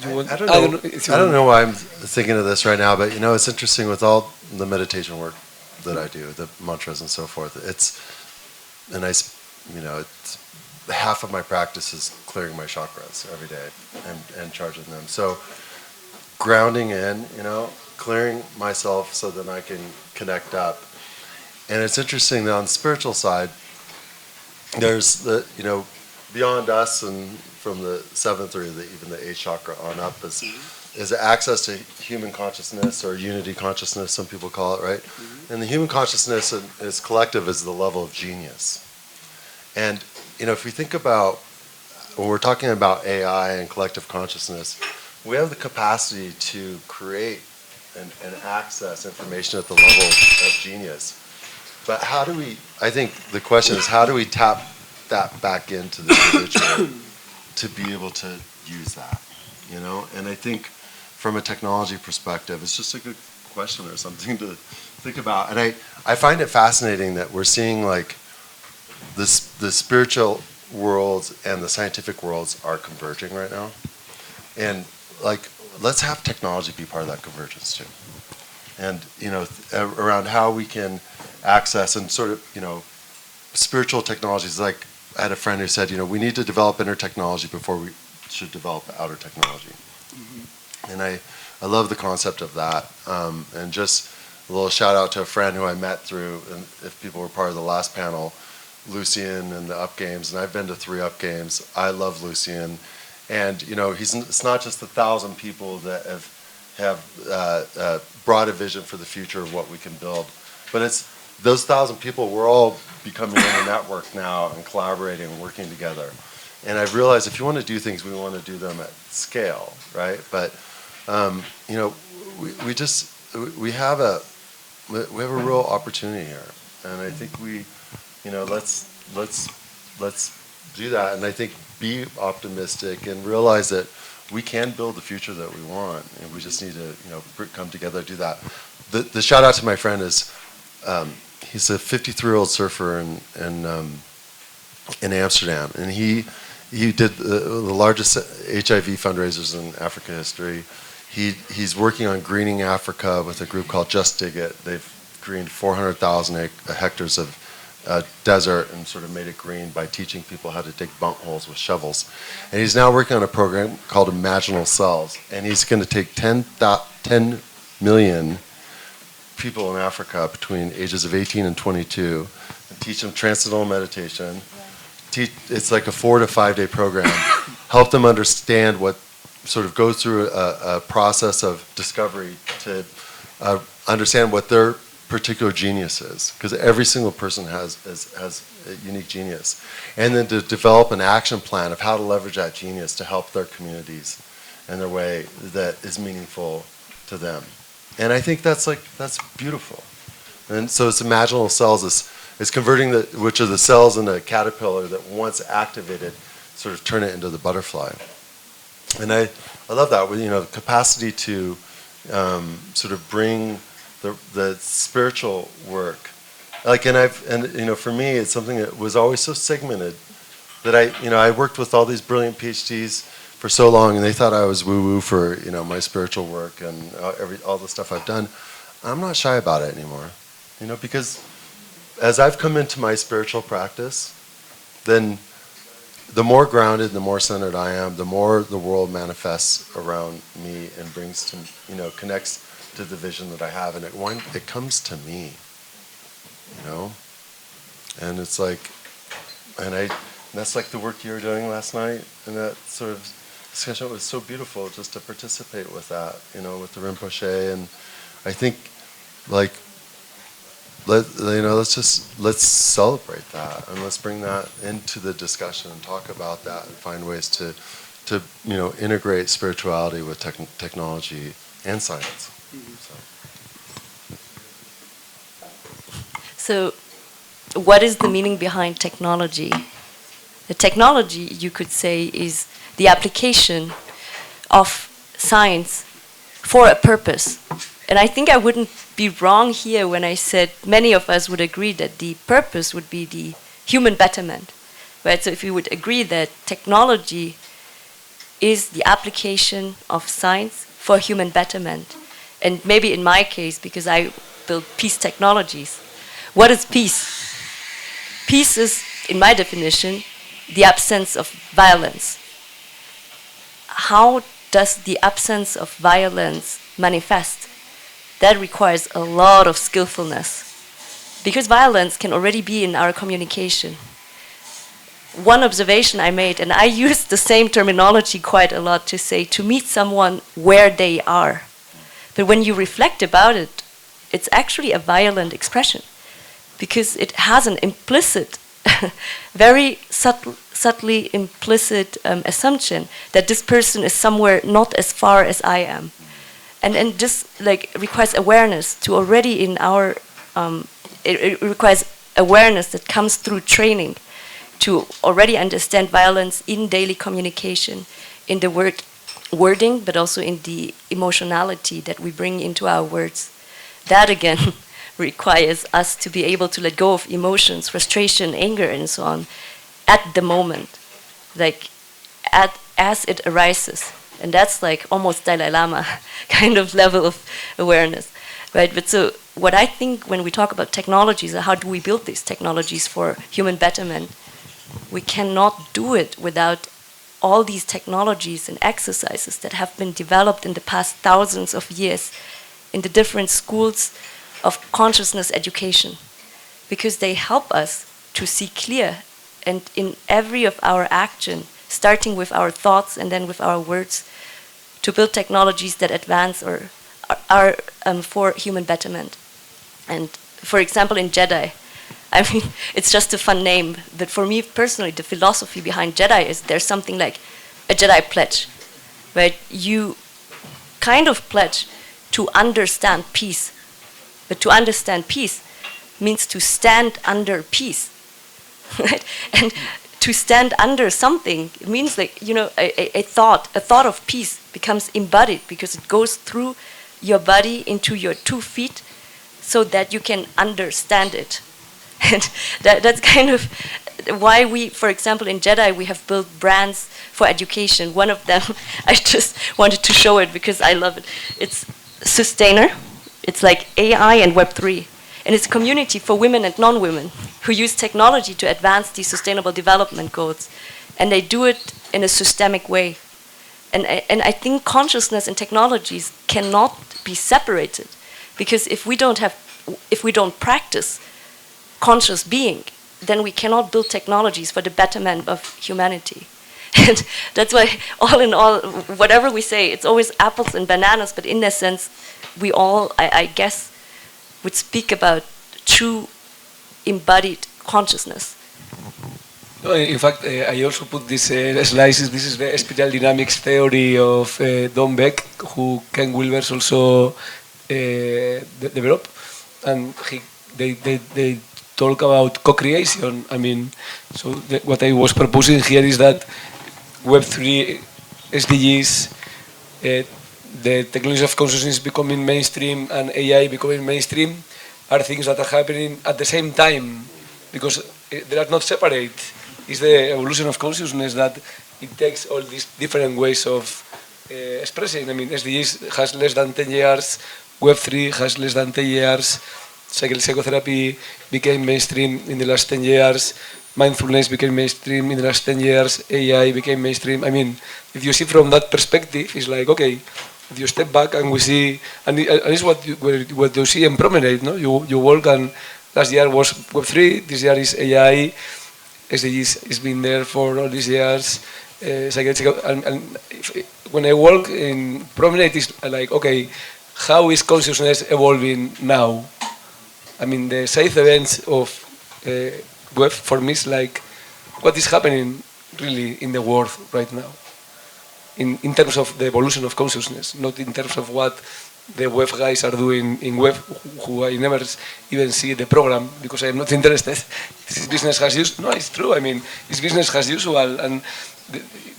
I don't know why I'm thinking of this right now, but it's interesting with all the meditation work that I do, the mantras and so forth. It's a nice, it's half of my practice is clearing my chakras every day and charging them. So grounding in, clearing myself so that I can connect up. And it's interesting that on the spiritual side, there's the, beyond us and from the 7th or even the 8th chakra on up is access to human consciousness, or unity consciousness, some people call it, right? Mm-hmm. And the human consciousness is collective is the level of genius. And, if we think about, when we're talking about AI and collective consciousness, we have the capacity to create and access information at the level of genius. But I think the question is, how do we tap that back into the individual to be able to use that, And I think from a technology perspective, it's just a good question or something to think about. And I find it fascinating that we're seeing like the spiritual worlds and the scientific worlds are converging right now. And like, let's have technology be part of that convergence too. And, around how we can access and sort of, spiritual technologies. Like, I had a friend who said, we need to develop inner technology before we should develop outer technology. Mm-hmm. And I love the concept of that. And just a little shout out to a friend who I met through, and if people were part of the last panel, Lucian and the Up Games, and I've been to 3 Up Games. I love Lucian. And, it's not just the 1,000 people that have brought a vision for the future of what we can build, but it's those 1,000 people. We're all becoming in a network now and collaborating and working together. And I've realized if you want to do things, we want to do them at scale, right? But we have a real opportunity here, and I think let's do that. And I think be optimistic and realize that we can build the future that we want, and we just need to come together to do that. The shout out to my friend is he's a 53-year-old surfer in Amsterdam, and he did the largest HIV fundraisers in Africa history. He's working on greening Africa with a group called Just Dig It. They've greened 400,000 hectares of desert and sort of made it green by teaching people how to dig bunk holes with shovels. And he's now working on a program called Imaginal Cells, and he's going to take 10 million people in Africa between ages of 18 and 22 and teach them transcendental meditation. It's like a 4 to 5 day program. Help them understand what sort of goes through a process of discovery to understand what their particular genius is, because every single person has a unique genius, and then to develop an action plan of how to leverage that genius to help their communities in their way that is meaningful to them. And I think that's beautiful. And so it's imaginal cells is converting which are the cells in the caterpillar that once activated sort of turn it into the butterfly. And I love that, with the capacity to sort of bring the spiritual work, for me, it's something that was always so segmented that I worked with all these brilliant PhDs for so long, and they thought I was woo-woo for my spiritual work and all the stuff I've done. I'm not shy about it anymore, because as I've come into my spiritual practice, then the more grounded, the more centered I am, the more the world manifests around me and brings to connects to the vision that I have, and it comes to me, and it's like, and that's like the work you were doing last night, and that sort of discussion was so beautiful just to participate with that, with the Rinpoche, and I think let's celebrate that, and let's bring that into the discussion and talk about that and find ways to integrate spirituality with technology and science. So, what is the meaning behind technology? The technology, you could say, is the application of science for a purpose. And I think I wouldn't be wrong here when I said many of us would agree that the purpose would be the human betterment. Right? So if we would agree that technology is the application of science for human betterment, and maybe in my case, because I build peace technologies, what is peace? Peace is, in my definition, the absence of violence. How does the absence of violence manifest? That requires a lot of skillfulness, because violence can already be in our communication. One observation I made, and I use the same terminology quite a lot to say, to meet someone where they are. But when you reflect about it, it's actually a violent expression, because it has an implicit, very subtly implicit assumption that this person is somewhere not as far as I am. And this requires awareness to already in our, it requires awareness that comes through training to already understand violence in daily communication, in the wording, but also in the emotionality that we bring into our words. That again requires us to be able to let go of emotions, frustration, anger, and so on, at the moment, as it arises. And that's like almost Dalai Lama kind of level of awareness, right? But so what I think when we talk about technologies, how do we build these technologies for human betterment? We cannot do it without all these technologies and exercises that have been developed in the past thousands of years in the different schools of consciousness education, because they help us to see clear, and in every of our action, starting with our thoughts and then with our words, to build technologies that advance or are for human betterment. And for example, in Jedi, I mean, it's just a fun name, but for me personally, the philosophy behind Jedi is there's something like a Jedi pledge, right? You kind of pledge to understand peace, but to understand peace means to stand under peace, right? And to stand under something, it means like, you know, a thought of peace becomes embodied because it goes through your body into your 2 feet so that you can understand it. And that's kind of why we, for example, in Jedi, we have built brands for education. One of them, I just wanted to show it because I love it. It's Sustainer. It's like AI and Web3. And it's a community for women and non-women who use technology to advance these sustainable development goals. And they do it in a systemic way. And I think consciousness and technologies cannot be separated, because if we don't practice conscious being, then we cannot build technologies for the betterment of humanity. And that's why, all in all, whatever we say, it's always apples and bananas, but in essence, we all, I guess, would speak about true embodied consciousness. No, in fact, I also put this slices. This is the spatial dynamics theory of Don Beck, who Ken Wilber's also developed, and they talk about co-creation. I mean, so what I was proposing here is that Web3, SDGs, the technology of consciousness becoming mainstream and AI becoming mainstream are things that are happening at the same time, because they are not separate. It's the evolution of consciousness that it takes all these different ways of expressing. I mean, SDGs has less than 10 years, Web3 has less than 10 years, psychotherapy became mainstream in the last 10 years, mindfulness became mainstream in the last 10 years, AI became mainstream. I mean, if you see from that perspective, it's like, okay, if you step back and we see, and it's what you see in Promenade, no? You walk, and last year was Web3, this year is AI, SDGs has been there for all these years. And when I walk in Promenade, it's like, okay, how is consciousness evolving now? I mean, the side events of Web for me is like, what is happening really in the world right now? In terms of the evolution of consciousness, not in terms of what the web guys are doing in web, who I never even see the program because I'm not interested. This is business as usual. No, it's true. I mean, it's business as usual. And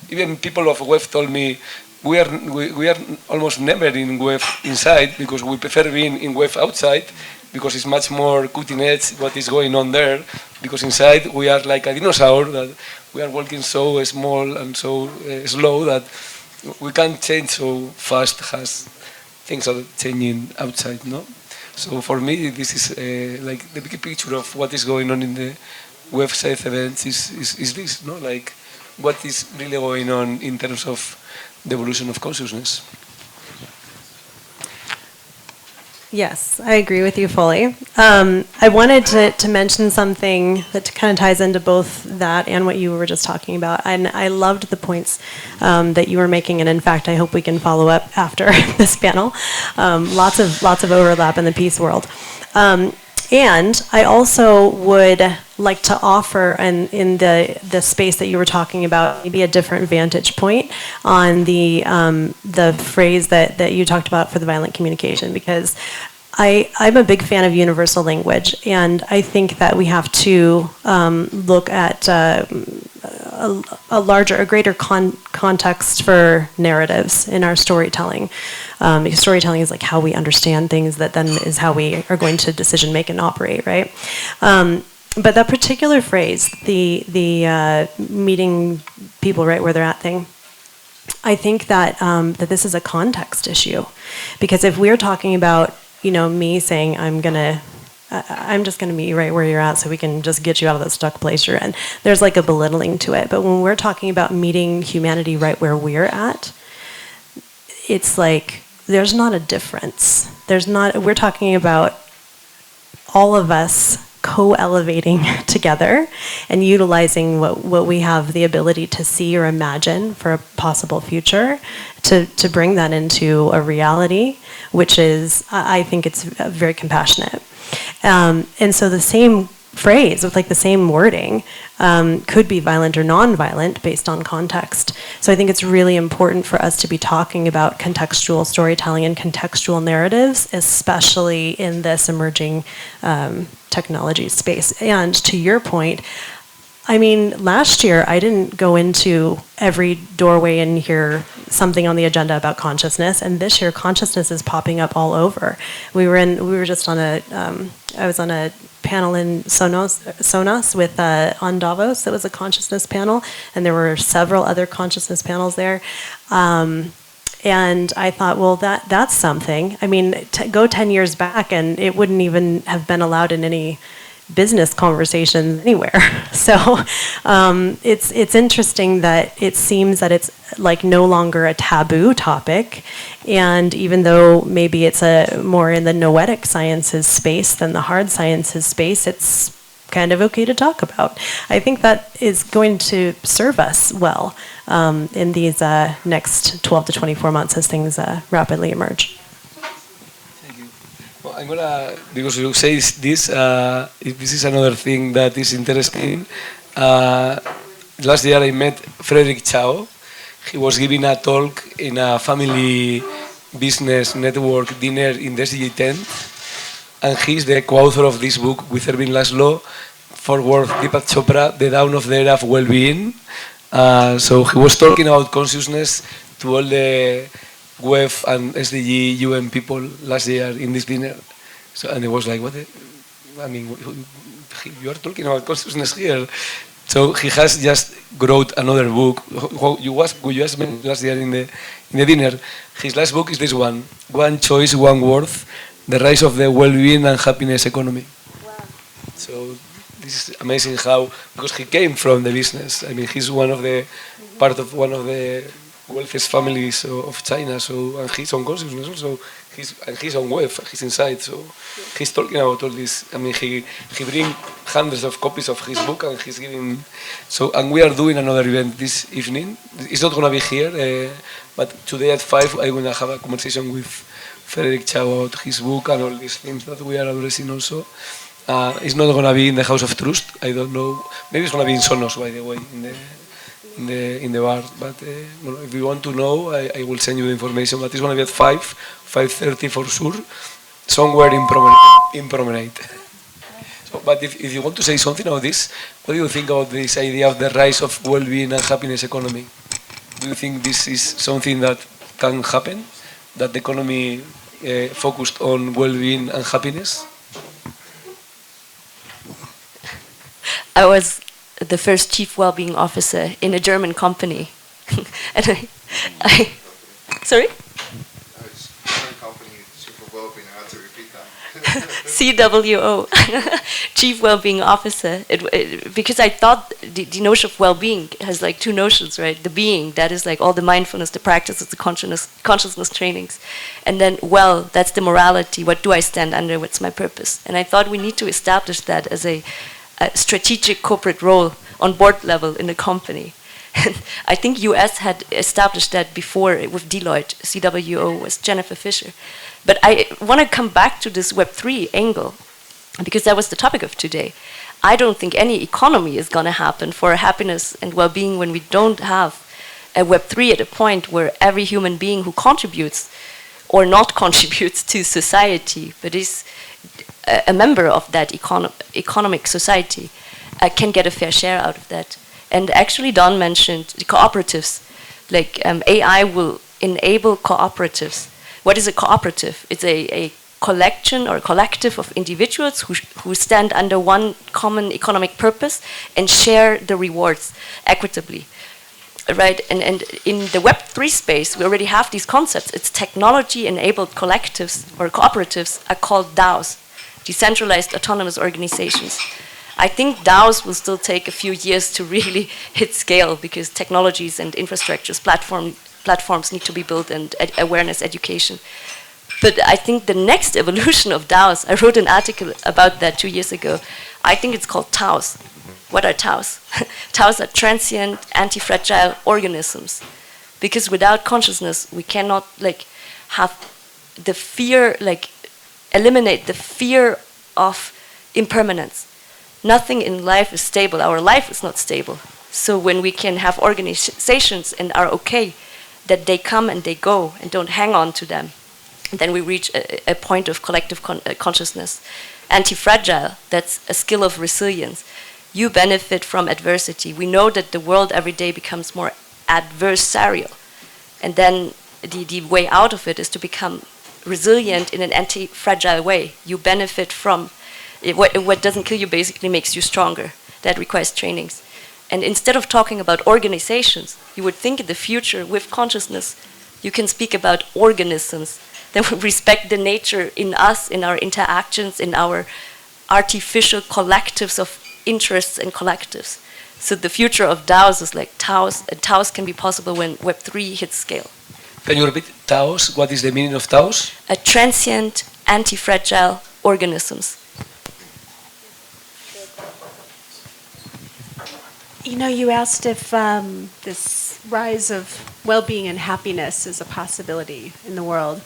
even people of web told me we are almost never in web inside because we prefer being in web outside because it's much more cutting edge what is going on there. Because inside we are like a dinosaur that we are walking so small and so slow that we can't change so fast as things are changing outside, no? So for me, this is like the big picture of what is going on in the website events is this, no? Like what is really going on in terms of the evolution of consciousness. Yes, I agree with you fully. I wanted to mention something that kind of ties into both that and what you were just talking about. And I loved the points that you were making. And in fact, I hope we can follow up after this panel. Lots of overlap in the peace world. And I also would like to offer, in the space that you were talking about, maybe a different vantage point on the phrase that you talked about for the violent communication, because I'm a big fan of universal language, and I think that we have to look at a greater context for narratives in our storytelling. Because storytelling is like how we understand things, that then is how we are going to decision make and operate, right? But that particular phrase, the meeting people right where they're at thing, I think that that this is a context issue, because if we're talking about, me saying I'm just going to meet you right where you're at so we can just get you out of the stuck place you're in, there's like a belittling to it. But when we're talking about meeting humanity right where we're at, it's like there's not a difference. We're talking about all of us co-elevating together and utilizing what we have the ability to see or imagine for a possible future to bring that into a reality, which is, I think it's very compassionate. And so the same phrase with like the same wording could be violent or non-violent based on context. So I think it's really important for us to be talking about contextual storytelling and contextual narratives, especially in this emerging technology space. And to your point, I mean, last year I didn't go into every doorway and hear something on the agenda about consciousness, and this year consciousness is popping up all over. We were just on I was on a panel in Sonos with on Davos. That was a consciousness panel, and there were several other consciousness panels there. And I thought, well, that's something. I mean, go 10 years back, and it wouldn't even have been allowed in any business conversations anywhere. So it's interesting that it seems that it's like no longer a taboo topic, and even though maybe it's more in the noetic sciences space than the hard sciences space, it's kind of okay to talk about. I think that is going to serve us well in these next 12 to 24 months as things rapidly emerge. Well, I'm gonna, because you say this, this is another thing that is interesting. Last year I met Frederick Chao. He was giving a talk in a family business network dinner in the SDG tent, and he's the co-author of this book with Erwin Laszlo, Forward Deepak Chopra, The Dawn of the Era of Well-Being. So he was talking about consciousness to all the WEF and SDG UN people last year in this dinner. So, and it was like, I mean, you are talking about consciousness here. So he has just wrote another book. You just mentioned last year in the dinner. His last book is this one, One Choice, One Worth, The Rise of the Well-Being and Happiness Economy. Wow. So this is amazing how, because he came from the business. I mean, he's part of one of the wealthiest families of China, so, and he's on consciousness also, he's on web, he's inside, so he's talking about all this. I mean, he brings hundreds of copies of his book, and he's giving, so, and we are doing another event this evening. It's not going to be here, but today at 5 I'm going to have a conversation with Frederick Chao about his book and all these things that we are addressing also. It's not going to be in the House of Trust, I don't know, maybe it's going to be in Sonos, by the way, in the bar, but if you want to know, I will send you the information. But it's going to be at 5:30 for sure, somewhere in Promenade. So, but if you want to say something about this, what do you think about this idea of the rise of well-being and happiness economy? Do you think this is something that can happen, that the economy focused on well-being and happiness? I was the first chief well-being officer in a German company, and I sorry. Company, super well-being. I had to repeat that. CWO, chief well-being officer. Because I thought the notion of well-being has like two notions, right? The being, that is like all the mindfulness, the practices, the consciousness trainings, and then that's the morality. What do I stand under? What's my purpose? And I thought we need to establish that as a strategic corporate role on board level in the company. And I think US had established that before with Deloitte. CWO was Jennifer Fisher. But I want to come back to this Web3 angle, because that was the topic of today. I don't think any economy is going to happen for happiness and well-being when we don't have a Web3 at a point where every human being who contributes or not contributes to society, but is a member of that economic society, can get a fair share out of that. And actually, Don mentioned the cooperatives. Like AI will enable cooperatives. What is a cooperative? It's a collection or a collective of individuals who stand under one common economic purpose and share the rewards equitably. right? And in the Web3 space, we already have these concepts. It's technology-enabled collectives or cooperatives are called DAOs, decentralized autonomous organizations. I think DAOs will still take a few years to really hit scale because technologies and infrastructures, platforms need to be built and awareness education. But I think the next evolution of DAOs, I wrote an article about that 2 years ago. I think it's called TAOs. What are TAOs? TAOs are transient, anti-fragile organisms. Because without consciousness, we cannot have the fear, eliminate the fear of impermanence. Nothing in life is stable. Our life is not stable. So when we can have organizations and are okay that they come and they go and don't hang on to them, then we reach a point of collective consciousness. Anti-fragile, that's a skill of resilience. You benefit from adversity. We know that the world every day becomes more adversarial. And then the way out of it is to become resilient in an anti-fragile way. You benefit from it. What doesn't kill you basically makes you stronger. That requires trainings. And instead of talking about organizations, you would think in the future with consciousness, you can speak about organisms that would respect the nature in us, in our interactions, in our artificial collectives of interests and collectives. So the future of DAOs is like TAOs, and TAOs can be possible when Web3 hits scale. Can you repeat TAOs? What is the meaning of TAOs? A transient, anti-fragile organisms. You know, you asked if this rise of well-being and happiness is a possibility in the world.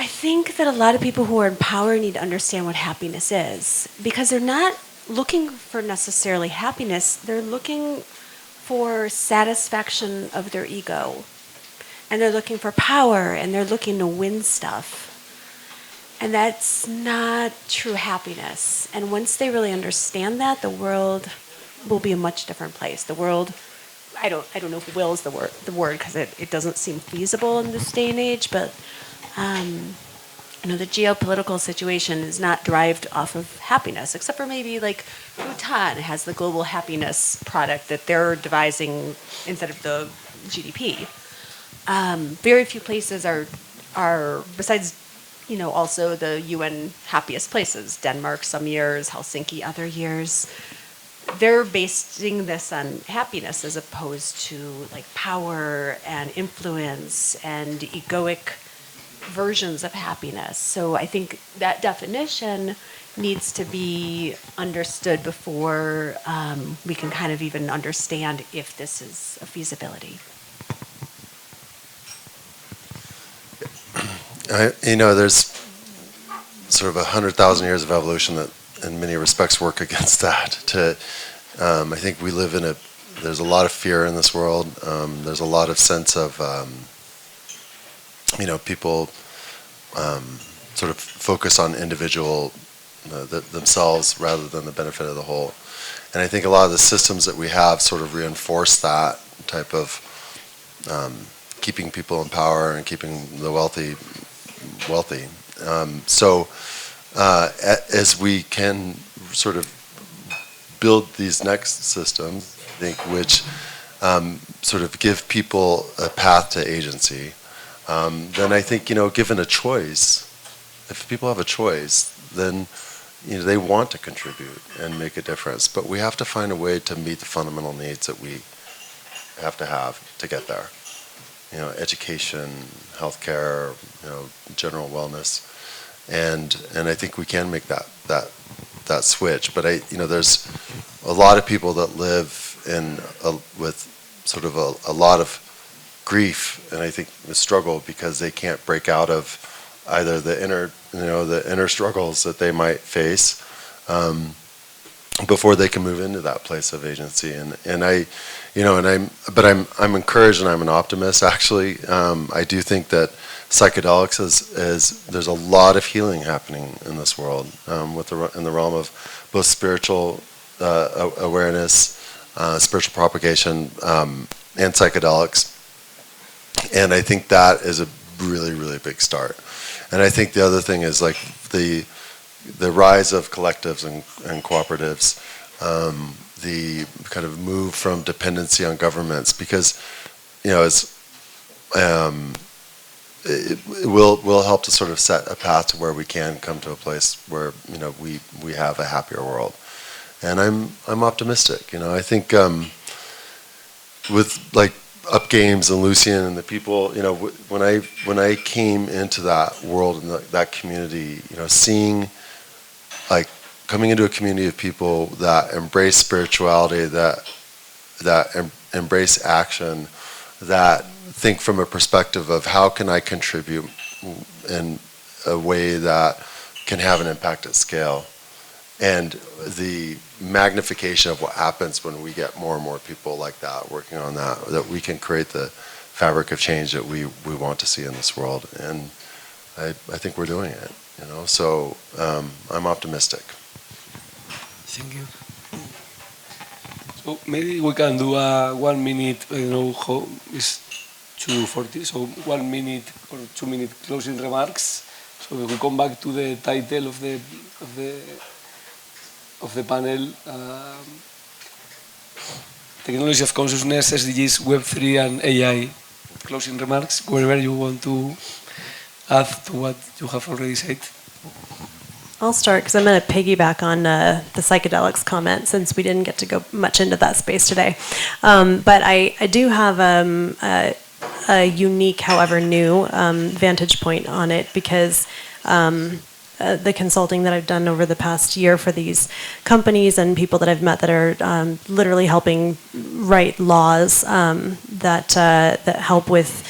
I think that a lot of people who are in power need to understand what happiness is, because they're not looking for necessarily happiness, they're looking for satisfaction of their ego. And they're looking for power, and they're looking to win stuff. And that's not true happiness. And once they really understand that, the world will be a much different place. The world, I don't know if will is the word because it doesn't seem feasible in this day and age, but the geopolitical situation is not derived off of happiness, except for maybe like Bhutan has the global happiness product that they're devising instead of the GDP. Very few places are besides, also the UN happiest places, Denmark some years, Helsinki other years. They're basing this on happiness as opposed to like power and influence and egoic versions of happiness. So I think that definition needs to be understood before we can kind of even understand if this is a feasibility. There's sort of 100,000 years of evolution that in many respects work against that. I think we live there's a lot of fear in this world. There's a lot of sense of, people sort of focus on individual themselves rather than the benefit of the whole. And I think a lot of the systems that we have sort of reinforce that type of keeping people in power and keeping the wealthy. As we can sort of build these next systems, I think, which sort of give people a path to agency, then I think, given a choice, if people have a choice, then they want to contribute and make a difference. But we have to find a way to meet the fundamental needs that we have to get there. Education, healthcare, general wellness, and I think we can make that switch. But there's a lot of people that live with sort of a lot of grief, and I think the struggle because they can't break out of either the inner struggles that they might face before they can move into that place of agency. I'm encouraged and I'm an optimist. Actually, I do think that psychedelics is there's a lot of healing happening in this world in the realm of both spiritual awareness, spiritual propagation, and psychedelics. And I think that is a really, really big start. And I think the other thing is the rise of collectives and cooperatives the kind of move from dependency on governments, because it will help to sort of set a path to where we can come to a place where we have a happier world, and I'm optimistic. I think with like Up Games and Lucian and the people, when I came into that world and that community, seeing like coming into a community of people that embrace spirituality, that embrace action, that think from a perspective of how can I contribute in a way that can have an impact at scale, and the magnification of what happens when we get more and more people like that working on that we can create the fabric of change that we want to see in this world. And I think we're doing it, so I'm optimistic. Thank you. So maybe we can do a 1 minute, how is 2:40, so 1 minute or 2 minute closing remarks. So we will come back to the title of the panel, Technology of Consciousness, SDGs, Web3 and AI. Closing remarks, wherever you want to add to what you have already said. I'll start because I'm going to piggyback on the psychedelics comment, since we didn't get to go much into that space today. But I do have a unique, however new, vantage point on it, because the consulting that I've done over the past year for these companies and people that I've met that are literally helping write laws that help with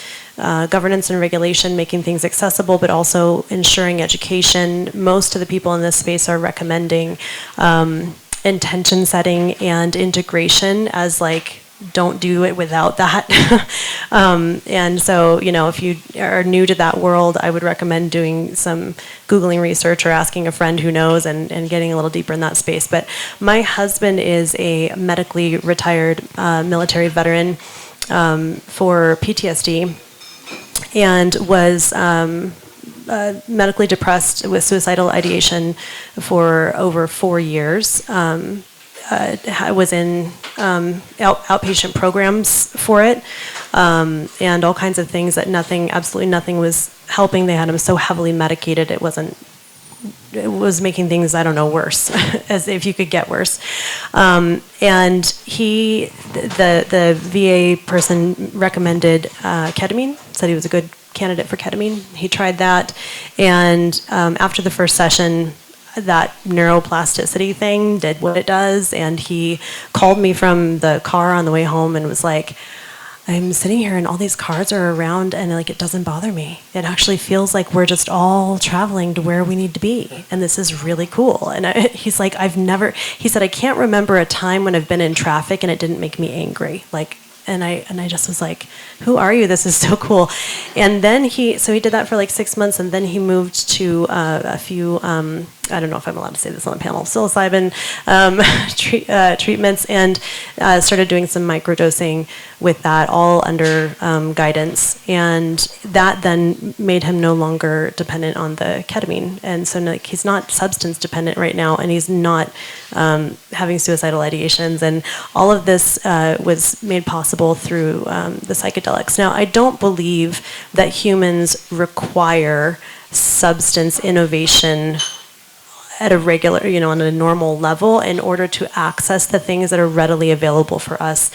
governance and regulation, making things accessible, but also ensuring education. Most of the people in this space are recommending intention setting and integration as like, don't do it without that. And so, if you are new to that world, I would recommend doing some Googling research or asking a friend who knows and getting a little deeper in that space. But my husband is a medically retired military veteran for PTSD, and was medically depressed with suicidal ideation for over 4 years. I was in outpatient programs for it, and all kinds of things that absolutely nothing was helping. They had him so heavily medicated, it was making things, I don't know, worse, as if you could get worse. And the VA person recommended ketamine, said he was a good candidate for ketamine. He tried that, and after the first session, that neuroplasticity thing did what it does, and he called me from the car on the way home and was like, I'm sitting here and all these cars are around and like it doesn't bother me. It actually feels like we're just all traveling to where we need to be, and this is really cool. And he's like, he said, I can't remember a time when I've been in traffic and it didn't make me angry. And I just was like, who are you? This is so cool. And then he did that for like 6 months, and then he moved to a few, I don't know if I'm allowed to say this on the panel, psilocybin treatments, and started doing some microdosing with that, all under guidance. And that then made him no longer dependent on the ketamine. And so he's not substance dependent right now, and he's not having suicidal ideations. And all of this was made possible through the psychedelics. Now, I don't believe that humans require substance innovation at a regular, on a normal level in order to access the things that are readily available for us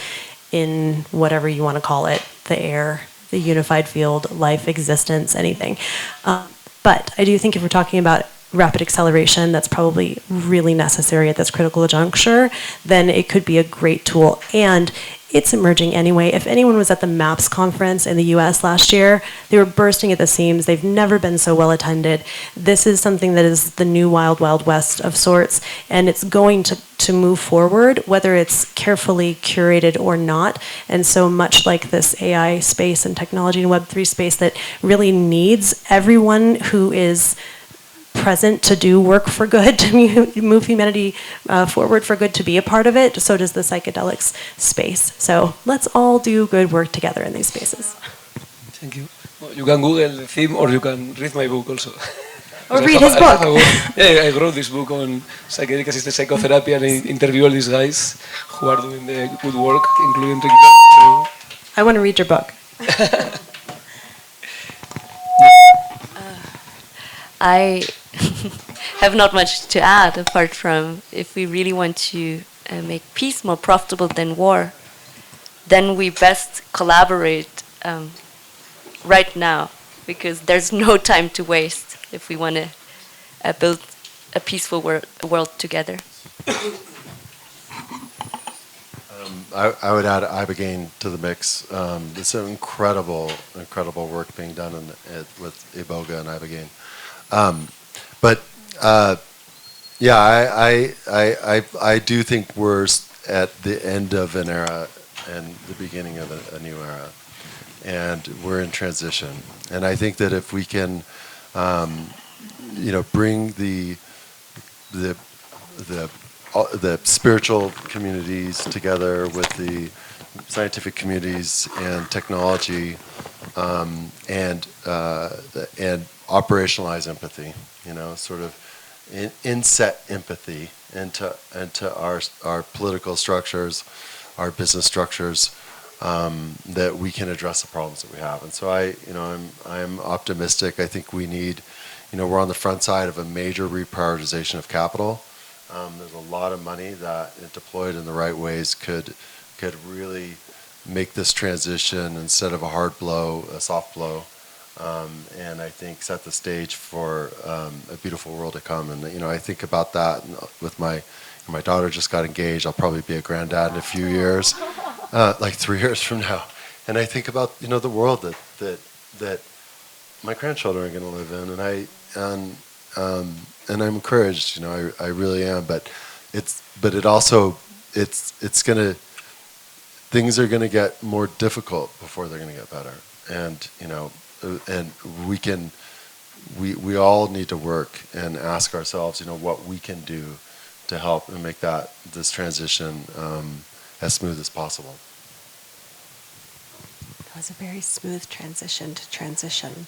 in whatever you want to call it, the air, the unified field, life, existence, anything. But I do think if we're talking about rapid acceleration that's probably really necessary at this critical juncture, then it could be a great tool. And it's emerging anyway. If anyone was at the MAPS conference in the US last year, they were bursting at the seams. They've never been so well attended. This is something that is the new wild, wild west of sorts, and it's going to move forward, whether it's carefully curated or not. And so much like this AI space and technology and Web3 space that really needs everyone who is present to do work for good, to move humanity forward for good, to be a part of it, so does the psychedelics space. So let's all do good work together in these spaces. Thank you. Well, you can Google the theme, or you can read my book also. Or I read have- his I book. have a book. Yeah, I wrote this book on psychedelic assisted psychotherapy, and I interview all these guys who are doing the good work, including Rick. So, I want to read your book. I have not much to add apart from if we really want to make peace more profitable than war, then we best collaborate right now, because there's no time to waste if we want to build a peaceful world together. I would add Ibogaine to the mix. It's an incredible work being done with Iboga and Ibogaine. But yeah, I do think we're at the end of an era and the beginning of a new era, and we're in transition. And I think that if we can, bring the spiritual communities together with the scientific communities and technology, and operationalize empathy, sort of inset empathy into our political structures, our business structures, that we can address the problems that we have. And so I'm optimistic. I think we need, we're on the front side of a major reprioritization of capital. There's a lot of money that, if deployed in the right ways, could really make this transition, instead of a hard blow, a soft blow, and I think set the stage for a beautiful world to come. And I think about that with my daughter just got engaged. I'll probably be a granddad in a few years, like 3 years from now. And I think about the world that my grandchildren are going to live in, and I'm encouraged. I really am. But things are gonna get more difficult before they're gonna get better. And we all need to work and ask ourselves, what we can do to help and make this transition as smooth as possible. That was a very smooth transition to transition.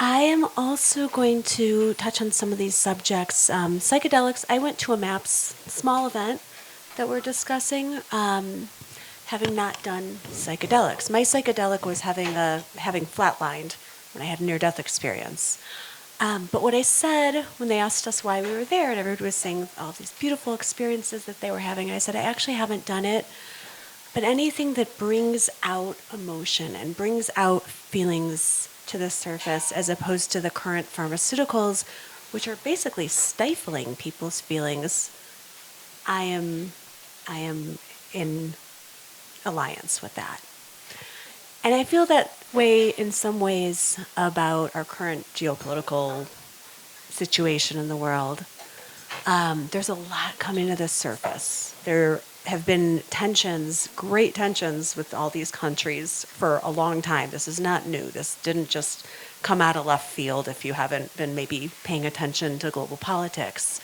I am also going to touch on some of these subjects. Psychedelics, I went to a MAPS small event that we're discussing, having not done psychedelics. My psychedelic was having flatlined when I had a near-death experience. But what I said when they asked us why we were there, and everybody was saying all these beautiful experiences that they were having, I said, I actually haven't done it, but anything that brings out emotion and brings out feelings to the surface, as opposed to the current pharmaceuticals, which are basically stifling people's feelings, I am in alliance with that. And I feel that way in some ways about our current geopolitical situation in the world. There's a lot coming to the surface. There have been tensions, great tensions with all these countries for a long time. This is not new. This didn't just come out of left field if you haven't been maybe paying attention to global politics.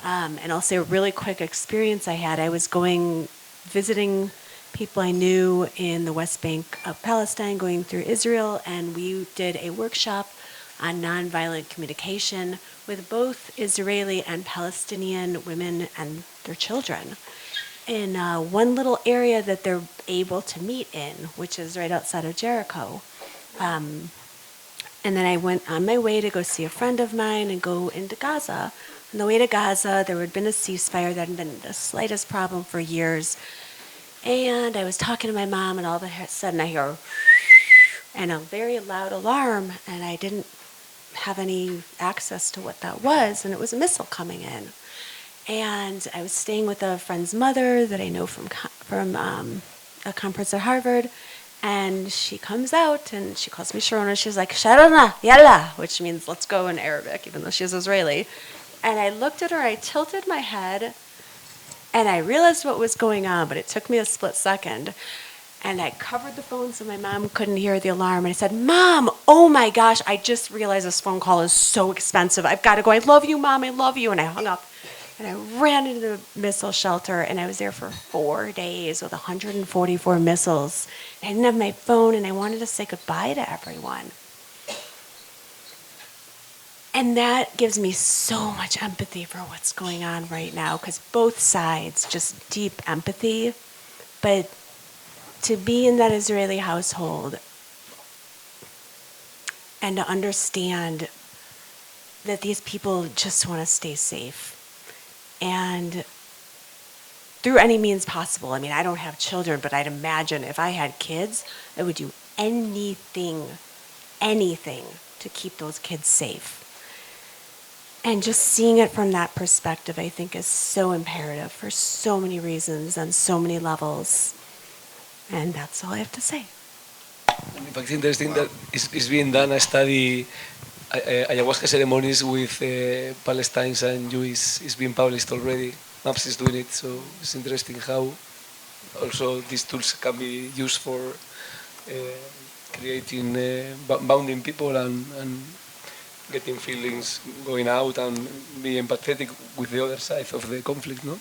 And I'll say a really quick experience I had. I was visiting people I knew in the West Bank of Palestine, going through Israel, and we did a workshop on nonviolent communication with both Israeli and Palestinian women and their children in one little area that they're able to meet in, which is right outside of Jericho. And then I went on my way to go see a friend of mine and go into Gaza. On the way to Gaza, there had been a ceasefire. There hadn't been the slightest problem for years. And I was talking to my mom, and all of a sudden I hear and a very loud alarm, and I didn't have any access to what that was, and it was a missile coming in. And I was staying with a friend's mother that I know from a conference at Harvard, and she comes out and she calls me Sharona. She's like, Sharona, yalla, which means let's go in Arabic, even though she's Israeli. And I looked at her, I tilted my head, and I realized what was going on, but it took me a split second. And I covered the phone so my mom couldn't hear the alarm. And I said, Mom, oh my gosh, I just realized this phone call is so expensive. I've got to go. I love you, Mom, I love you. And I hung up. And I ran into the missile shelter, and I was there for 4 days with 144 missiles. I didn't have my phone, and I wanted to say goodbye to everyone. And that gives me so much empathy for what's going on right now, because both sides, just deep empathy. But to be in that Israeli household and to understand that these people just want to stay safe. And through any means possible. I mean, I don't have children, but I'd imagine if I had kids, I would do anything to keep those kids safe. And just seeing it from that perspective, I think, is so imperative for so many reasons and so many levels. And that's all I have to say. And in fact, it's interesting that it's being done a study, ayahuasca ceremonies with Palestinians and Jews is being published already. MAPS is doing it, so it's interesting how also these tools can be used for creating, bounding people and getting feelings going out and being empathetic with the other side of the conflict, no?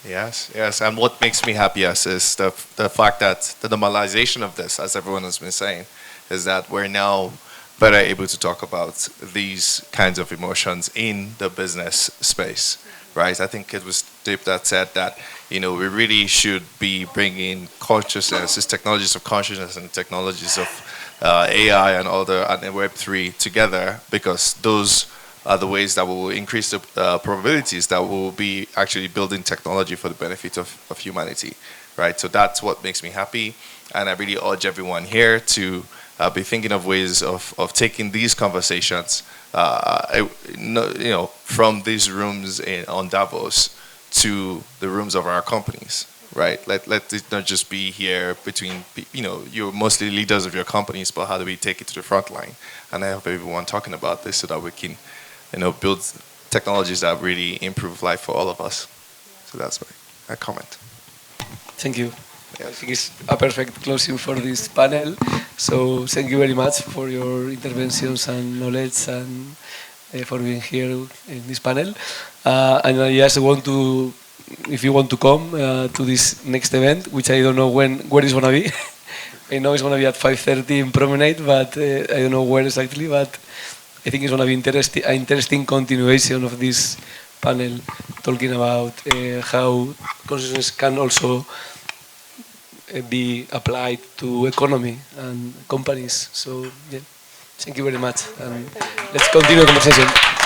Yes, yes. And what makes me happiest is the fact that the normalization of this, as everyone has been saying, is that we're now better able to talk about these kinds of emotions in the business space, right? I think it was Dave that said that, we really should be bringing consciousness, these technologies of consciousness and technologies of AI and other and Web3 together, because those are the ways that will increase the probabilities that we'll be actually building technology for the benefit of humanity, right? So that's what makes me happy, and I really urge everyone here to be thinking of ways of taking these conversations, from these rooms on Davos to the rooms of our companies, right? Let it not just be here between, you're mostly leaders of your companies, but how do we take it to the front line? And I hope everyone talking about this so that we can, build technologies that really improve life for all of us. So that's my comment. Thank you. Yeah. I think it's a perfect closing for this panel. So thank you very much for your interventions and knowledge and for being here in this panel. And I just want to, if you want to come to this next event, which I don't know where it's going to be. I know it's going to be at 5:30 in Promenade, but I don't know where exactly. But I think it's going to be an interesting continuation of this panel, talking about how consciousness can also be applied to economy and companies. So, yeah, thank you very much. And let's continue the conversation.